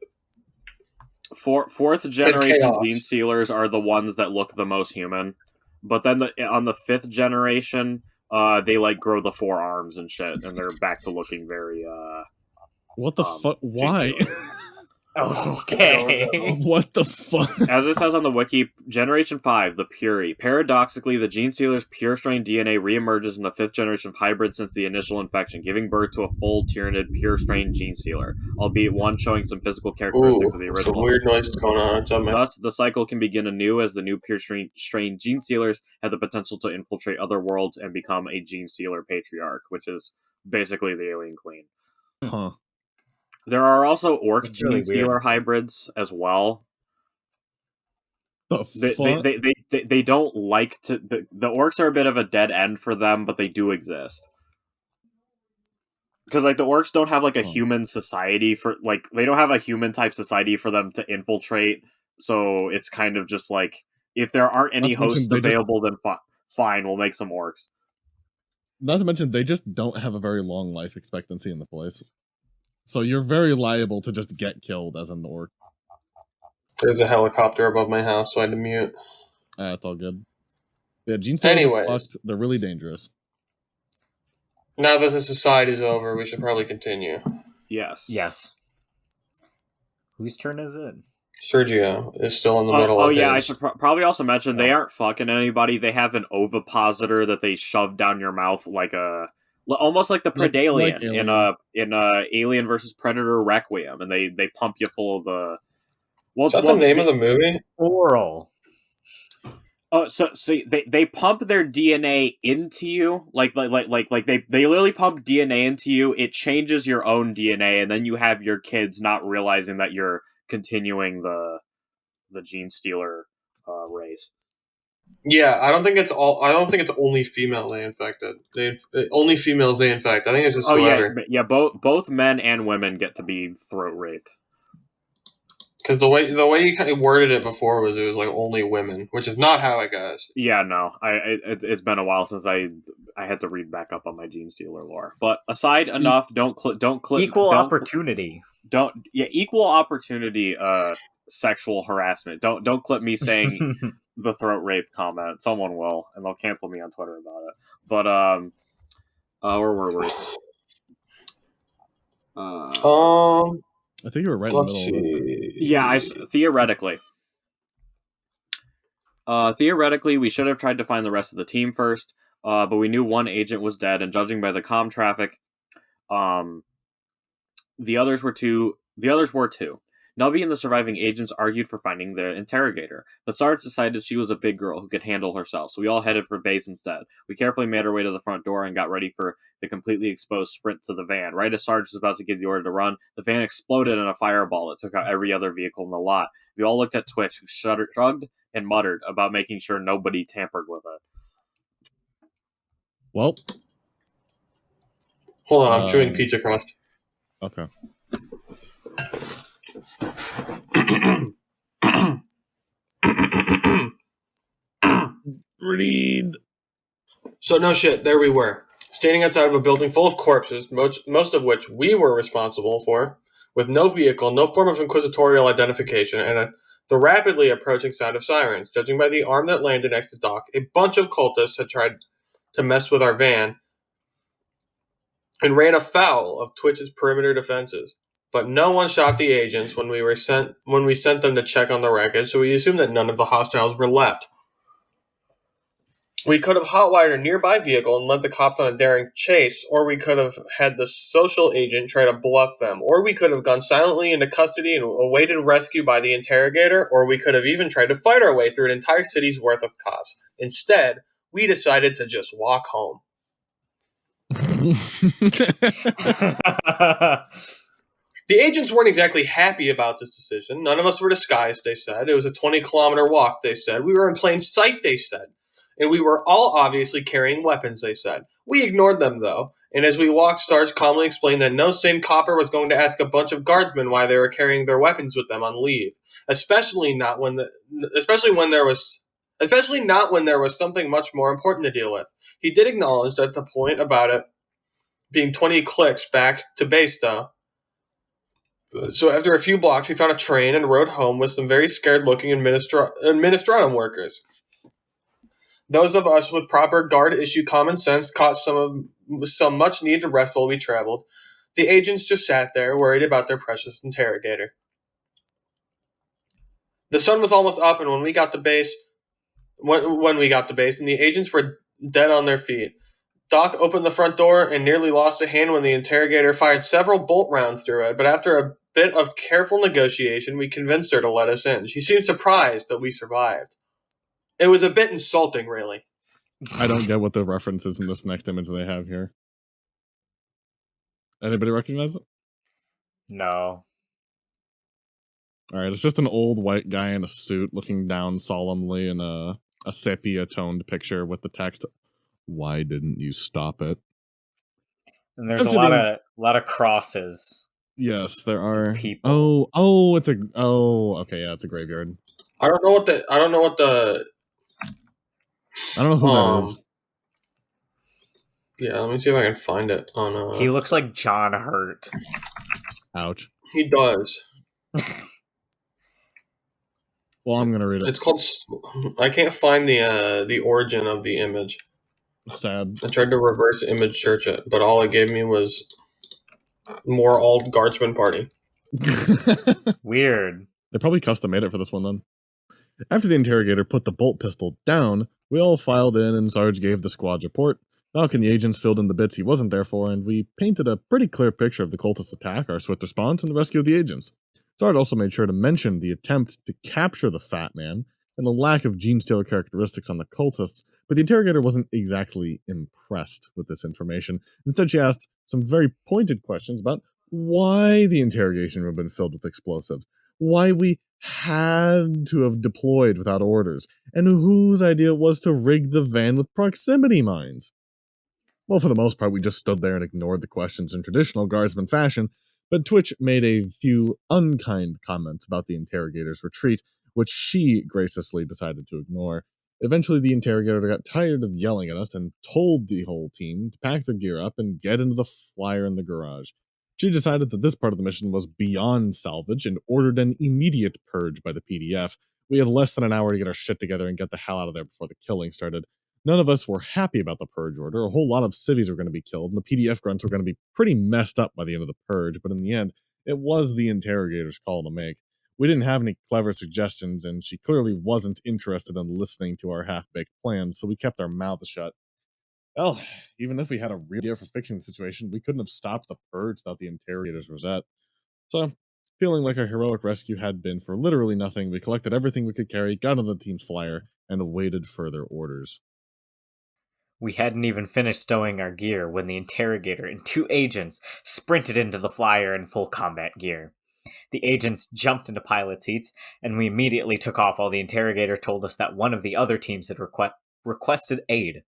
Fourth generation chaos. gene stealers are the ones that look the most human, but then on the fifth generation, they like grow the forearms and shit, and they're back to looking very What the fuck? Why? Okay. What the fuck? As it says on the wiki, Generation 5, the Puri. Paradoxically, the gene stealer's pure strain DNA reemerges in the 5th generation of hybrid since the initial infection, giving birth to a full Tyranid pure strain gene stealer, albeit one showing some physical characteristics of the Some original. weird noises going on. Thus, the cycle can begin anew as the new pure strain gene stealers have the potential to infiltrate other worlds and become a gene stealer patriarch, which is basically the alien queen. Huh. There are also orc That's gene really stealer weird. hybrids as well. The fuck? They don't like to. The orcs are a bit of a dead end for them, but they do exist. Because like the orcs don't have like a human society for they don't have a human type society for them to infiltrate. So it's kind of just like if there aren't any hosts available, then fine, we'll make some orcs. Not to mention they just don't have a very long life expectancy in the place. So you're very liable to just get killed as an orc. There's a helicopter above my house, so I had to mute. It's all good. Yeah, gene stealers Anyways. are fucked. They're really dangerous. Now that this aside is over, we should probably continue. Yes. Yes. Whose turn is it? Sergio is still in the middle of Oh yeah, I his. should probably also mention they aren't fucking anybody. They have an ovipositor that they shove down your mouth like almost like the Predalien in Alien versus Predator Requiem, and they pump you full of the. Is that the name of the movie? Oral. Oh, so they pump their DNA into you, like they literally pump DNA into you. It changes your own DNA, and then you have your kids not realizing that you're continuing the genestealer race. Yeah, I don't think it's only female they infected. Only females they infect. I think it's just whoever. Yeah. Both men and women get to be throat raped. Because the way you kind of worded it before was it was like only women, which is not how it goes. Yeah, no, it's been a while since I had to read back up on my genestealer lore. But aside enough, don't click equal opportunity. Equal opportunity. Sexual harassment. Don't clip me saying the throat rape comment. Someone will, and they'll cancel me on Twitter about it. But where were we? I think you were right in the middle of it. Yeah, theoretically. Theoretically, we should have tried to find the rest of the team first, but we knew one agent was dead, and judging by the comm traffic, the others were two. Nubby and the surviving agents argued for finding the interrogator, but Sarge decided she was a big girl who could handle herself, so we all headed for base instead. We carefully made our way to the front door and got ready for the completely exposed sprint to the van. Right as Sarge was about to give the order to run, the van exploded in a fireball that took out every other vehicle in the lot. We all looked at Twitch, who shrugged and muttered about making sure nobody tampered with it. Well, hold on, I'm chewing pizza crust. Okay. Read. So no shit, there we were, standing outside of a building full of corpses, most of which we were responsible for, with no vehicle, no form of inquisitorial identification, and the rapidly approaching sound of sirens. Judging by the arm that landed next to Doc, a bunch of cultists had tried to mess with our van and ran afoul of Twitch's perimeter defenses. But no one shot the agents when we sent them to check on the wreckage, so we assumed that none of the hostiles were left. We could have hotwired a nearby vehicle and led the cops on a daring chase, or we could have had the social agent try to bluff them, or we could have gone silently into custody and awaited rescue by the interrogator, or we could have even tried to fight our way through an entire city's worth of cops. Instead, we decided to just walk home. The agents weren't exactly happy about this decision. None of us were disguised, they said. It was a 20-kilometer walk, they said. We were in plain sight, they said. And we were all obviously carrying weapons, they said. We ignored them, though. And as we walked, Sarge calmly explained that no sane copper was going to ask a bunch of guardsmen why they were carrying their weapons with them on leave. Especially not when there was something much more important to deal with. He did acknowledge that the point about it being 20 clicks back to base, though. So after a few blocks, he found a train and rode home with some very scared-looking administratum workers. Those of us with proper guard-issue common sense caught some much-needed rest while we traveled. The agents just sat there, worried about their precious interrogator. The sun was almost up, and when we got to base, and the agents were dead on their feet. Doc opened the front door and nearly lost a hand when the interrogator fired several bolt rounds through it, but after a bit of careful negotiation, we convinced her to let us in. She seemed surprised that we survived. It was a bit insulting, really. I don't get what the reference is in this next image they have here. Anybody recognize it? No. Alright, it's just an old white guy in a suit looking down solemnly in a sepia-toned picture with the text, "Why didn't you stop it?" And there's a lot of crosses. Yes, there are. People. Okay, yeah, it's a graveyard. I don't know who that is. Yeah, let me see if I can find it on. He looks like John Hurt. Ouch. He does. Well, I'm gonna read it. It's called. I can't find the origin of the image. Sad. I tried to reverse image search it, but all it gave me was more All Guardsman party. Weird. They probably custom made it for this one then. After the interrogator put the bolt pistol down, we all filed in and Sarge gave the squad's report. Doc and the agents filled in the bits he wasn't there for, and we painted a pretty clear picture of the cultist attack, our swift response, and the rescue of the agents. Sarge also made sure to mention the attempt to capture the fat man, and the lack of genestealer characteristics on the cultists, but the interrogator wasn't exactly impressed with this information. Instead, she asked some very pointed questions about why the interrogation room had been filled with explosives, why we had to have deployed without orders, and whose idea it was to rig the van with proximity mines. Well, for the most part, we just stood there and ignored the questions in traditional Guardsman fashion, but Twitch made a few unkind comments about the interrogator's retreat, which she graciously decided to ignore. Eventually, the interrogator got tired of yelling at us and told the whole team to pack their gear up and get into the flyer in the garage. She decided that this part of the mission was beyond salvage and ordered an immediate purge by the PDF. We had less than an hour to get our shit together and get the hell out of there before the killing started. None of us were happy about the purge order. A whole lot of civvies were going to be killed, and the PDF grunts were going to be pretty messed up by the end of the purge, but in the end, it was the interrogator's call to make. We didn't have any clever suggestions, and she clearly wasn't interested in listening to our half-baked plans, so we kept our mouths shut. Well, even if we had a real idea for fixing the situation, we couldn't have stopped the purge without the interrogator's rosette. So, feeling like our heroic rescue had been for literally nothing, we collected everything we could carry, got on the team's flyer, and awaited further orders. We hadn't even finished stowing our gear when the interrogator and 2 agents sprinted into the flyer in full combat gear. The agents jumped into pilot seats, and we immediately took off while the interrogator told us that one of the other teams had requested aid.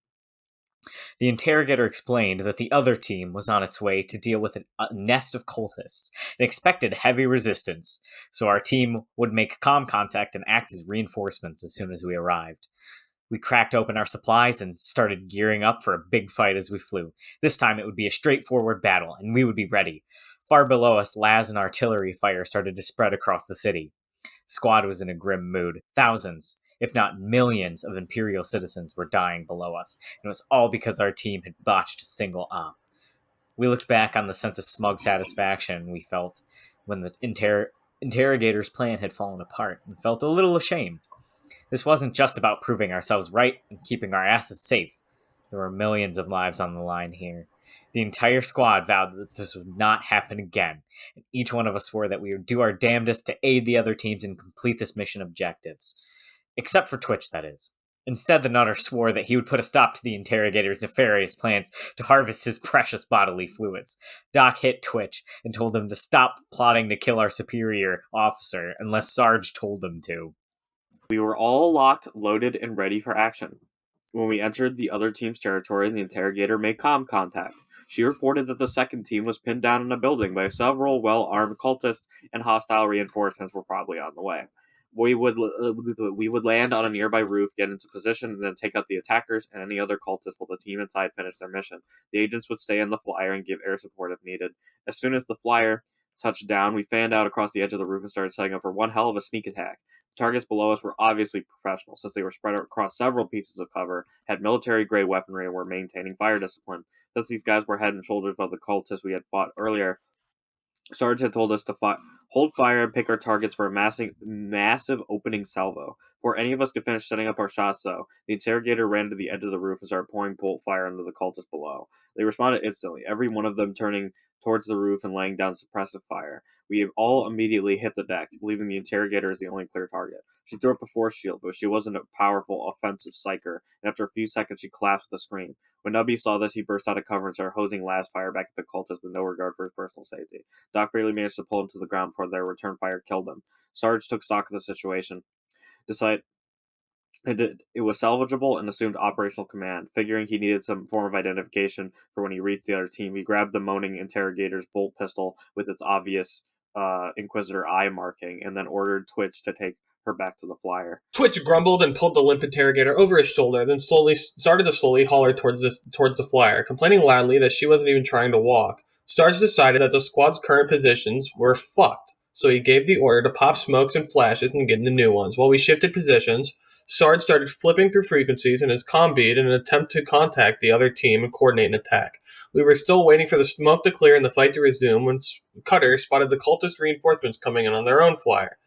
The interrogator explained that the other team was on its way to deal with a nest of cultists and expected heavy resistance, so our team would make comm contact and act as reinforcements as soon as we arrived. We cracked open our supplies and started gearing up for a big fight as we flew. This time it would be a straightforward battle, and we would be ready. Far below us, las and artillery fire started to spread across the city. The squad was in a grim mood. Thousands, if not millions, of Imperial citizens were dying below us, and it was all because our team had botched a single op. We looked back on the sense of smug satisfaction we felt when the interrogator's plan had fallen apart, and felt a little ashamed. This wasn't just about proving ourselves right and keeping our asses safe. There were millions of lives on the line here. The entire squad vowed that this would not happen again, and each one of us swore that we would do our damnedest to aid the other teams and complete this mission objectives. Except for Twitch, that is. Instead, the Nutter swore that he would put a stop to the interrogator's nefarious plans to harvest his precious bodily fluids. Doc hit Twitch and told him to stop plotting to kill our superior officer unless Sarge told him to. We were all locked, loaded, and ready for action. When we entered the other team's territory, the interrogator made comm contact. She reported that the second team was pinned down in a building by several well-armed cultists, and hostile reinforcements were probably on the way. We would land on a nearby roof, get into position, and then take out the attackers and any other cultists while the team inside finished their mission. The agents would stay in the flyer and give air support if needed. As soon as the flyer touched down, we fanned out across the edge of the roof and started setting up for one hell of a sneak attack. Targets below us were obviously professional, since they were spread across several pieces of cover, had military-grade weaponry, and were maintaining fire discipline. Since these guys were head and shoulders above the cultists we had fought earlier, Sarge had told us to hold fire and pick our targets for a massive opening salvo. Before any of us could finish setting up our shots, though, the interrogator ran to the edge of the roof and started pouring bolt fire into the cultists below. They responded instantly, every one of them turning towards the roof and laying down suppressive fire. We all immediately hit the deck, believing the interrogator is the only clear target. She threw up a force shield, but she wasn't a powerful offensive psyker, and after a few seconds she collapsed with a scream. When Nubby saw this, he burst out of cover and started hosing last fire back at the cultists with no regard for his personal safety. Doc barely managed to pull him to the ground before their return fire killed him. Sarge took stock of the situation, decided it was salvageable, and assumed operational command. Figuring he needed some form of identification for when he reached the other team, he grabbed the moaning interrogator's bolt pistol with its obvious Inquisitor eye marking, and then ordered Twitch to take her back to the flyer. Twitch grumbled and pulled the limp interrogator over his shoulder, then started to slowly haul her towards the flyer, complaining loudly that she wasn't even trying to walk. Sarge decided that the squad's current positions were fucked, so he gave the order to pop smokes and flashes and get into new ones. While we shifted positions, Sarge started flipping through frequencies in his comm bead in an attempt to contact the other team and coordinate an attack. We were still waiting for the smoke to clear and the fight to resume when Cutter spotted the cultist reinforcements coming in on their own flyer.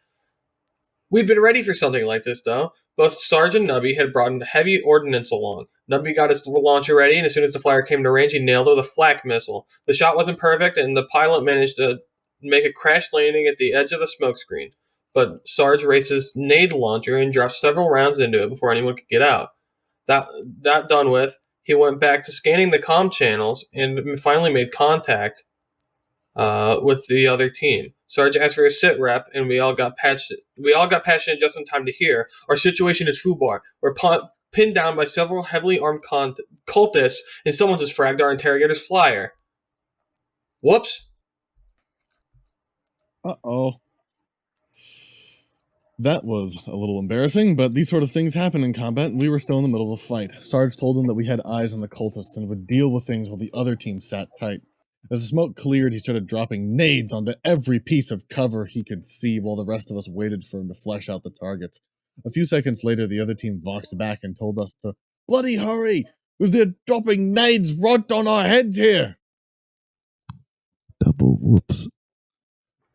We'd been ready for something like this, though. Both Sarge and Nubby had brought heavy ordnance along. Nubby got his launcher ready, and as soon as the flyer came to range, he nailed it with a flak missile. The shot wasn't perfect, and the pilot managed to make a crash landing at the edge of the smokescreen. but Sarge raised his nade launcher and dropped several rounds into it before anyone could get out. That done with, he went back to scanning the comm channels and finally made contact with the other team. Sarge asked for a sit rep, and we all got passionate just in time to hear, "Our situation is foobar. We're pinned down by several heavily armed cultists, and someone just fragged our interrogator's flyer." Whoops. Uh-oh. That was a little embarrassing, but these sort of things happen in combat, and we were still in the middle of a fight. Sarge told them that we had eyes on the cultists and would deal with things while the other team sat tight. As the smoke cleared, he started dropping nades onto every piece of cover he could see while the rest of us waited for him to flesh out the targets. A few seconds later, the other team voxed back and told us to bloody hurry, because they're dropping nades right on our heads here. Double whoops.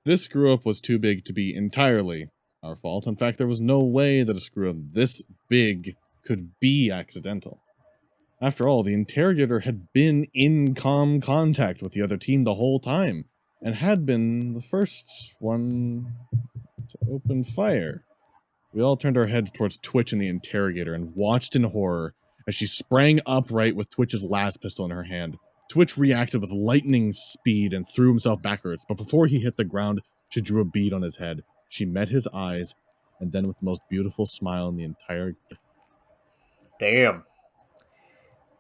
This screw-up was too big to be entirely our fault. In fact, there was no way that a screw-up this big could be accidental. After all, the interrogator had been in comm contact with the other team the whole time, and had been the first one to open fire. We all turned our heads towards Twitch and the interrogator and watched in horror as she sprang upright with Twitch's las pistol in her hand. Twitch reacted with lightning speed and threw himself backwards, but before he hit the ground, she drew a bead on his head. She met his eyes, and then with the most beautiful smile in the entire... Damn.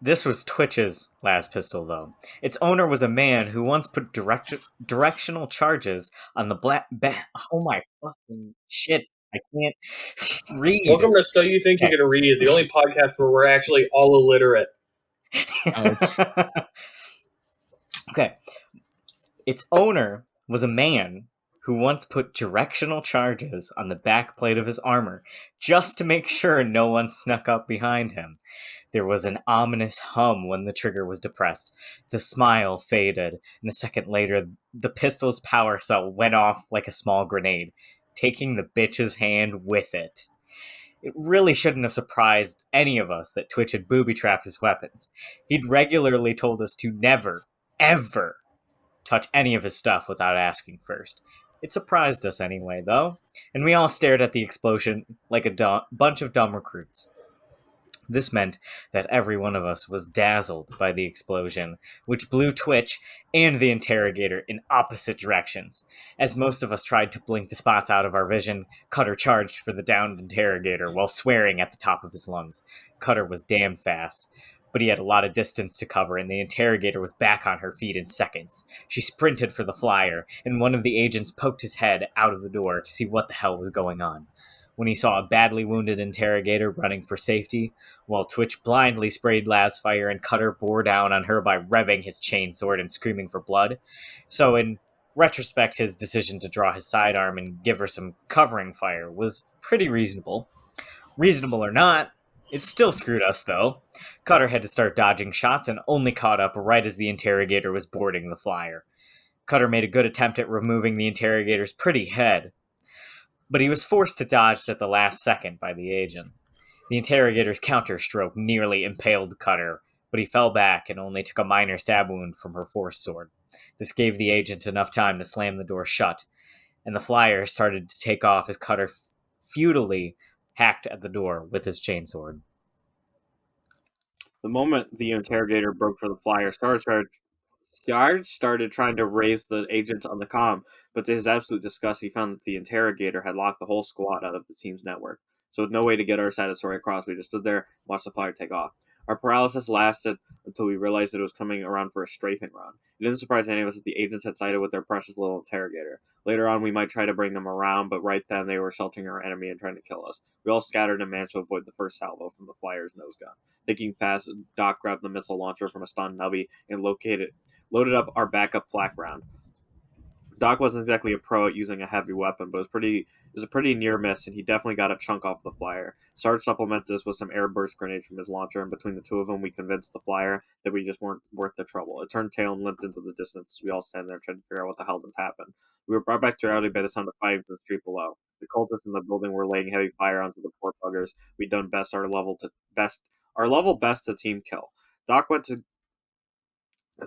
This was Twitch's last pistol, though. Its owner was a man who once put directional charges on the oh my fucking shit. I can't read. Welcome to So You Think You Can Read, the only podcast where we're actually all illiterate. Ouch. Okay. Its owner was a man who once put directional charges on the back plate of his armor just to make sure no one snuck up behind him. There was an ominous hum when the trigger was depressed. The smile faded, and a second later, the pistol's power cell went off like a small grenade, taking the bitch's hand with it. It really shouldn't have surprised any of us that Twitch had booby-trapped his weapons. He'd regularly told us to never, ever touch any of his stuff without asking first. It surprised us anyway, though, and we all stared at the explosion like a bunch of dumb recruits. This meant that every one of us was dazzled by the explosion, which blew Twitch and the interrogator in opposite directions. As most of us tried to blink the spots out of our vision, Cutter charged for the downed interrogator while swearing at the top of his lungs. Cutter was damn fast, but he had a lot of distance to cover, and the interrogator was back on her feet in seconds. She sprinted for the flyer, and one of the agents poked his head out of the door to see what the hell was going on. When he saw a badly wounded interrogator running for safety, while Twitch blindly sprayed las fire and Cutter bore down on her by revving his chainsword and screaming for blood. So in retrospect, his decision to draw his sidearm and give her some covering fire was pretty reasonable. Reasonable or not, it still screwed us, though. Cutter had to start dodging shots and only caught up right as the interrogator was boarding the flyer. Cutter made a good attempt at removing the interrogator's pretty head, but he was forced to dodge at the last second by the agent. The interrogator's counterstroke nearly impaled Cutter, but he fell back and only took a minor stab wound from her force sword. This gave the agent enough time to slam the door shut, and the flyer started to take off as Cutter futilely hacked at the door with his chainsword. The moment the interrogator broke for the flyer, Sarge started trying to raise the agents on the comm, but to his absolute disgust, he found that the interrogator had locked the whole squad out of the team's network. So with no way to get our side of the story across, we just stood there and watched the flyer take off. Our paralysis lasted until we realized that it was coming around for a strafing round. It didn't surprise any of us that the agents had sided with their precious little interrogator. Later on, we might try to bring them around, but right then they were sheltering our enemy and trying to kill us. We all scattered and managed to avoid the first salvo from the flyer's nose gun. Thinking fast, Doc grabbed the missile launcher from a stunned Nubby and loaded up our backup flak round. Doc wasn't exactly a pro at using a heavy weapon, but it was a pretty near miss, and he definitely got a chunk off the flyer. Sarge supplemented this with some air burst grenades from his launcher, and between the two of them, we convinced the flyer that we just weren't worth the trouble. It turned tail and limped into the distance. We all stand there trying to figure out what the hell just happened. We were brought back to reality by the sound of fighting from the street below. The cultists in the building were laying heavy fire onto the poor buggers. We'd done our level best to team kill. Doc went to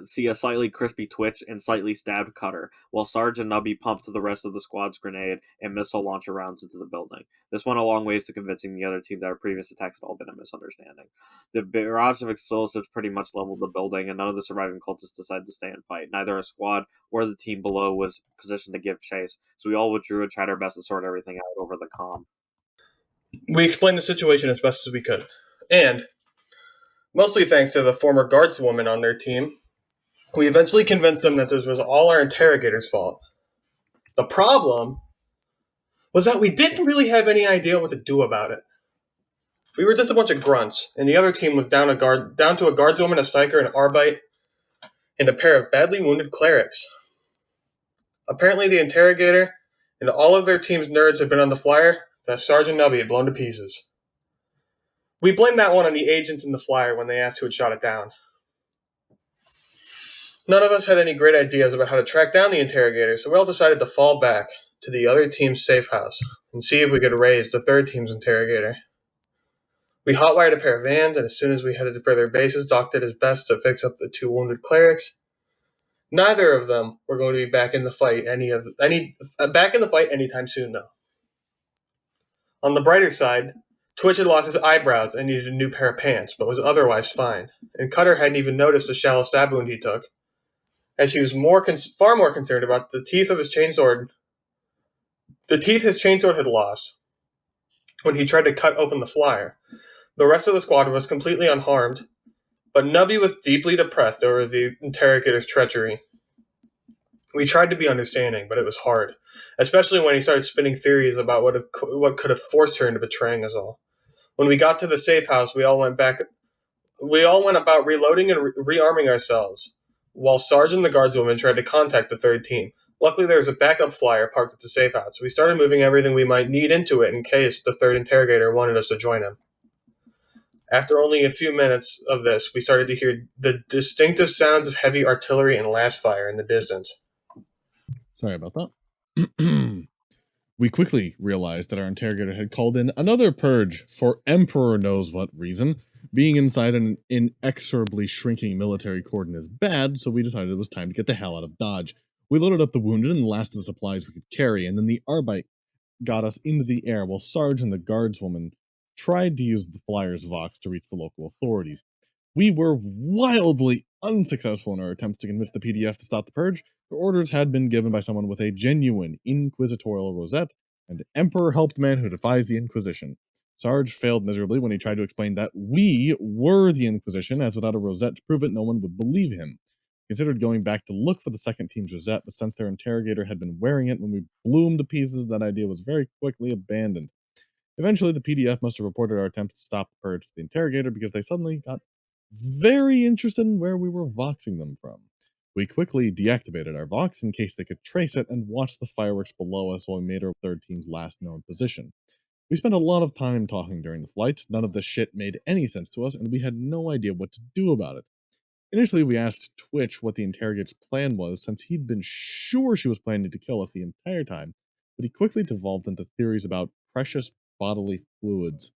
see a slightly crispy twitch and slightly stabbed Cutter, while Sarge and Nubby pumped the rest of the squad's grenade and missile launcher rounds into the building. This went a long ways to convincing the other team that our previous attacks had all been a misunderstanding. The barrage of explosives pretty much leveled the building, and none of the surviving cultists decided to stay and fight. Neither our squad or the team below was positioned to give chase, so we all withdrew and tried our best to sort everything out over the comm. We explained the situation as best as we could, and mostly thanks to the former guardswoman on their team, we eventually convinced them that this was all our interrogator's fault. The problem was that we didn't really have any idea what to do about it. We were just a bunch of grunts, and the other team was down to a guardswoman, a psyker, an arbite, and a pair of badly wounded clerics. Apparently the interrogator and all of their team's nerds had been on the flyer that Sarge and Nubby had blown to pieces. We blamed that one on the agents in the flyer when they asked who had shot it down. None of us had any great ideas about how to track down the interrogator, so we all decided to fall back to the other team's safe house and see if we could raise the third team's interrogator. We hotwired a pair of vans, and as soon as we headed for their bases, Doc did his best to fix up the two wounded clerics. Neither of them were going to be back in the fight anytime soon, though. On the brighter side, Twitch had lost his eyebrows and needed a new pair of pants, but was otherwise fine, and Cutter hadn't even noticed the shallow stab wound he took, as he was far more concerned about the teeth of his chainsword. The teeth his chainsword had lost when he tried to cut open the flyer. The rest of the squad was completely unharmed, but Nubby was deeply depressed over the interrogator's treachery. We tried to be understanding, but it was hard, especially when he started spinning theories about what could have forced her into betraying us all. When we got to the safe house, we all went about reloading and rearming ourselves, while Sarge and the guardswoman tried to contact the third team. Luckily, there was a backup flyer parked at the safe house. We started moving everything we might need into it in case the third interrogator wanted us to join him. After only a few minutes of this, we started to hear the distinctive sounds of heavy artillery and last fire in the distance. Sorry about that. We quickly realized that our interrogator had called in another purge for Emperor knows what reason. Being inside an inexorably shrinking military cordon is bad, so we decided it was time to get the hell out of Dodge. We loaded up the wounded and the last of the supplies we could carry, and then the arbite got us into the air while Sarge and the guardswoman tried to use the flyer's vox to reach the local authorities. We were wildly unsuccessful in our attempts to convince the PDF to stop the purge. The orders had been given by someone with a genuine inquisitorial rosette, and Emperor helped man who defies the Inquisition. Sarge failed miserably when he tried to explain that we were the Inquisition, as without a rosette to prove it, no one would believe him. He considered going back to look for the second team's rosette, but since their interrogator had been wearing it when we blew him to pieces, that idea was very quickly abandoned. Eventually, the PDF must have reported our attempts to stop the purge to the interrogator because they suddenly got very interested in where we were voxing them from. We quickly deactivated our vox in case they could trace it and watched the fireworks below us while we made our third team's last known position. We spent a lot of time talking during the flight. None of this shit made any sense to us, and we had no idea what to do about it. Initially, we asked Twitch what the interrogator's plan was, since he'd been sure she was planning to kill us the entire time, but he quickly devolved into theories about precious bodily fluids.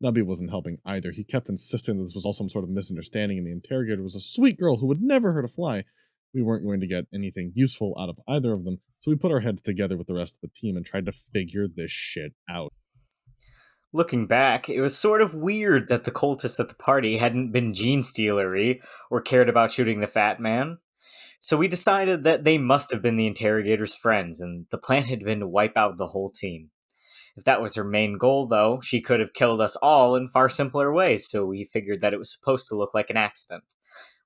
Nubby wasn't helping either. He kept insisting that this was all some sort of misunderstanding, and the interrogator was a sweet girl who would never hurt a fly. We weren't going to get anything useful out of either of them, so we put our heads together with the rest of the team and tried to figure this shit out. Looking back, it was sort of weird that the cultists at the party hadn't been genestealery or cared about shooting the fat man. So we decided that they must have been the interrogator's friends, and the plan had been to wipe out the whole team. If that was her main goal, though, she could have killed us all in far simpler ways, so we figured that it was supposed to look like an accident.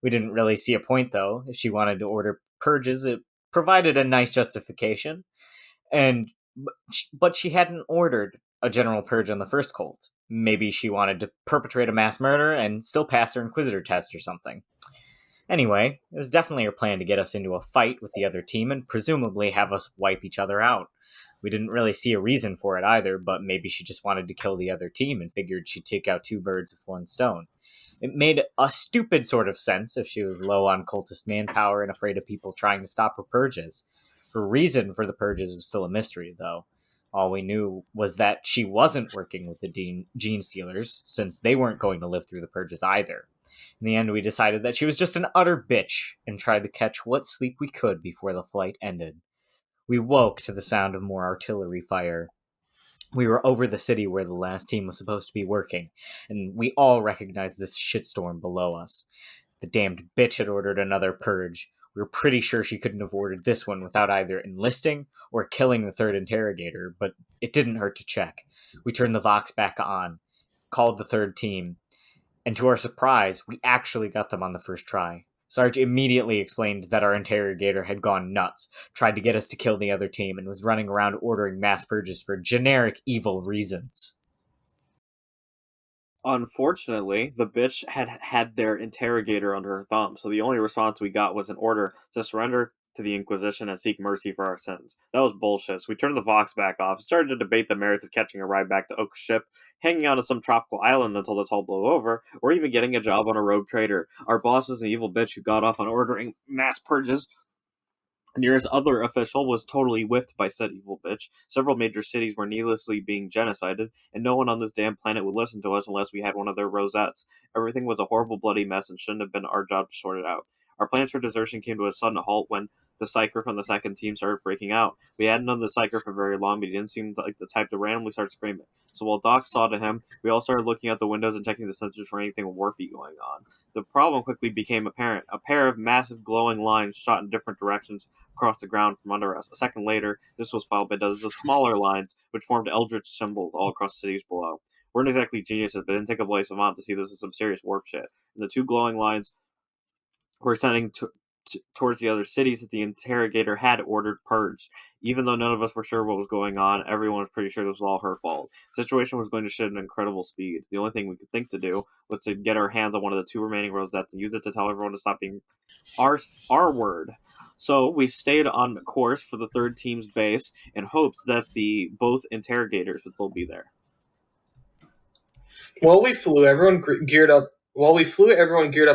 We didn't really see a point, though. If she wanted to order purges, it provided a nice justification. But she hadn't ordered a general purge on the first cult. Maybe she wanted to perpetrate a mass murder and still pass her Inquisitor test or something. Anyway, it was definitely her plan to get us into a fight with the other team and presumably have us wipe each other out. We didn't really see a reason for it either, but maybe she just wanted to kill the other team and figured she'd take out two birds with one stone. It made a stupid sort of sense if she was low on cultist manpower and afraid of people trying to stop her purges. Her reason for the purges was still a mystery, though. All we knew was that she wasn't working with the genestealers, since they weren't going to live through the purges either. In the end, we decided that she was just an utter bitch and tried to catch what sleep we could before the flight ended. We woke to the sound of more artillery fire. We were over the city where the last team was supposed to be working, and we all recognized this shitstorm below us. The damned bitch had ordered another purge. We were pretty sure she couldn't have ordered this one without either enlisting or killing the third interrogator, but it didn't hurt to check. We turned the Vox back on, called the third team, and to our surprise, we actually got them on the first try. Sarge immediately explained that our interrogator had gone nuts, tried to get us to kill the other team, and was running around ordering mass purges for generic evil reasons. Unfortunately, the bitch had their interrogator under her thumb, so the only response we got was an order to surrender to the Inquisition and seek mercy for our sins. That was bullshit, so we turned the Vox back off and started to debate the merits of catching a ride back to Oak's ship, hanging out on some tropical island until the all blew over, or even getting a job on a rogue trader. Our boss was an evil bitch who got off on ordering mass purges. Nearest other official was totally whipped by said evil bitch. Several major cities were needlessly being genocided, and no one on this damn planet would listen to us unless we had one of their rosettes. Everything was a horrible bloody mess and shouldn't have been our job to sort it out. Our plans for desertion came to a sudden halt when the psyker from the second team started freaking out. We hadn't known the psyker for very long, but he didn't seem like the type to randomly start screaming. So while Doc saw to him, we all started looking out the windows and checking the sensors for anything warpy going on. The problem quickly became apparent. A pair of massive glowing lines shot in different directions across the ground from under us. A second later, this was followed by dozens of smaller lines, which formed eldritch symbols all across the cities below. We weren't exactly geniuses, but it didn't take a blaze of savant to see this was some serious warp shit. And the two glowing lines were sending towards the other cities that the interrogator had ordered purged. Even though none of us were sure what was going on, everyone was pretty sure this was all her fault. The situation was going to shit at an incredible speed. The only thing we could think to do was to get our hands on one of the two remaining rosettes and use it to tell everyone to stop being our word. So we stayed on course for the third team's base in hopes that the both interrogators would still be there. While we flew, everyone geared up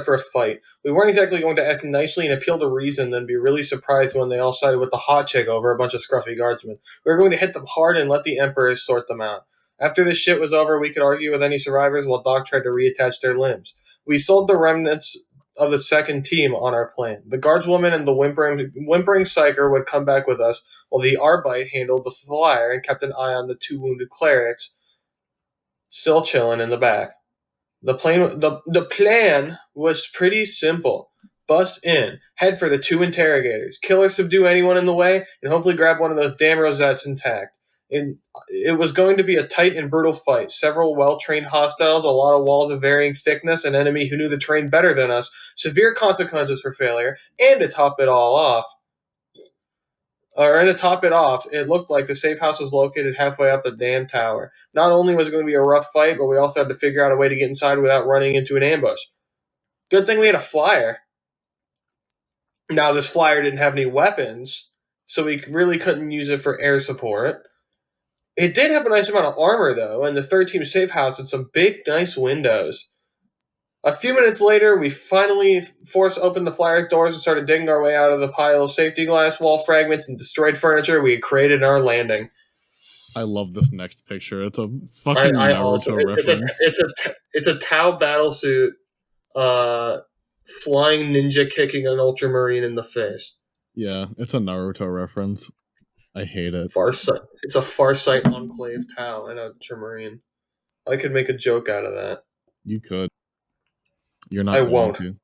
for a fight. We weren't exactly going to ask nicely and appeal to reason, then be really surprised when they all sided with the hot chick over a bunch of scruffy guardsmen. We were going to hit them hard and let the Emperor sort them out. After this shit was over, we could argue with any survivors while Doc tried to reattach their limbs. We sold the remnants of the second team on our plan. The guardswoman and the whimpering psyker would come back with us, while the Arbite handled the flyer and kept an eye on the two wounded clerics still chilling in the back. The plan was pretty simple. Bust in, head for the two interrogators, kill or subdue anyone in the way, and hopefully grab one of those damn rosettes intact. It was going to be a tight and brutal fight. Several well-trained hostiles, a lot of walls of varying thickness, an enemy who knew the terrain better than us, severe consequences for failure, and to top it off, it looked like the safe house was located halfway up the damn tower. Not only was it going to be a rough fight, but we also had to figure out a way to get inside without running into an ambush. Good thing we had a flyer. Now, this flyer didn't have any weapons, so we really couldn't use it for air support. It did have a nice amount of armor, though, and the third team safe house had some big, nice windows. A few minutes later, we finally forced open the flyer's doors and started digging our way out of the pile of safety glass, wall fragments, and destroyed furniture we had created in our landing. I love this next picture. It's a fucking Naruto reference. It's a Tau battlesuit, flying ninja kicking an ultramarine in the face. Yeah, it's a Naruto reference. I hate it. It's a Farsight Enclave Tau and a ultramarine. I could make a joke out of that. You could. You're not. I going won't. to.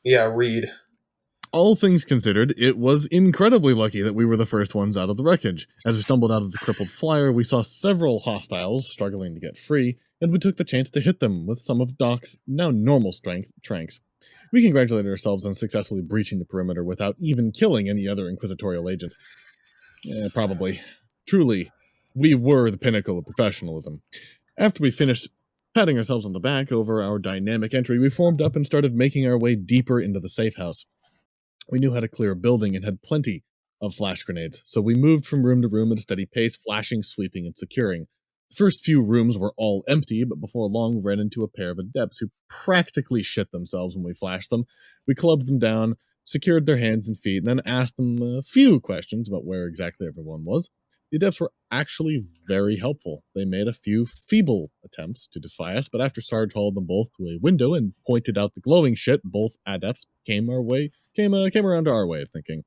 Yeah, read. All things considered, it was incredibly lucky that we were the first ones out of the wreckage. As we stumbled out of the crippled flyer, we saw several hostiles struggling to get free, and we took the chance to hit them with some of Doc's now normal strength tranks. We congratulated ourselves on successfully breaching the perimeter without even killing any other inquisitorial agents. Yeah, probably. Truly, we were the pinnacle of professionalism. After we finished patting ourselves on the back over our dynamic entry, we formed up and started making our way deeper into the safe house. We knew how to clear a building and had plenty of flash grenades, so we moved from room to room at a steady pace, flashing, sweeping, and securing. The first few rooms were all empty, but before long we ran into a pair of adepts who practically shit themselves when we flashed them. We clubbed them down, secured their hands and feet, and then asked them a few questions about where exactly everyone was. The adepts were actually very helpful. They made a few feeble attempts to defy us, but after Sarge hauled them both to a window and pointed out the glowing shit, both adepts came around to our way of thinking.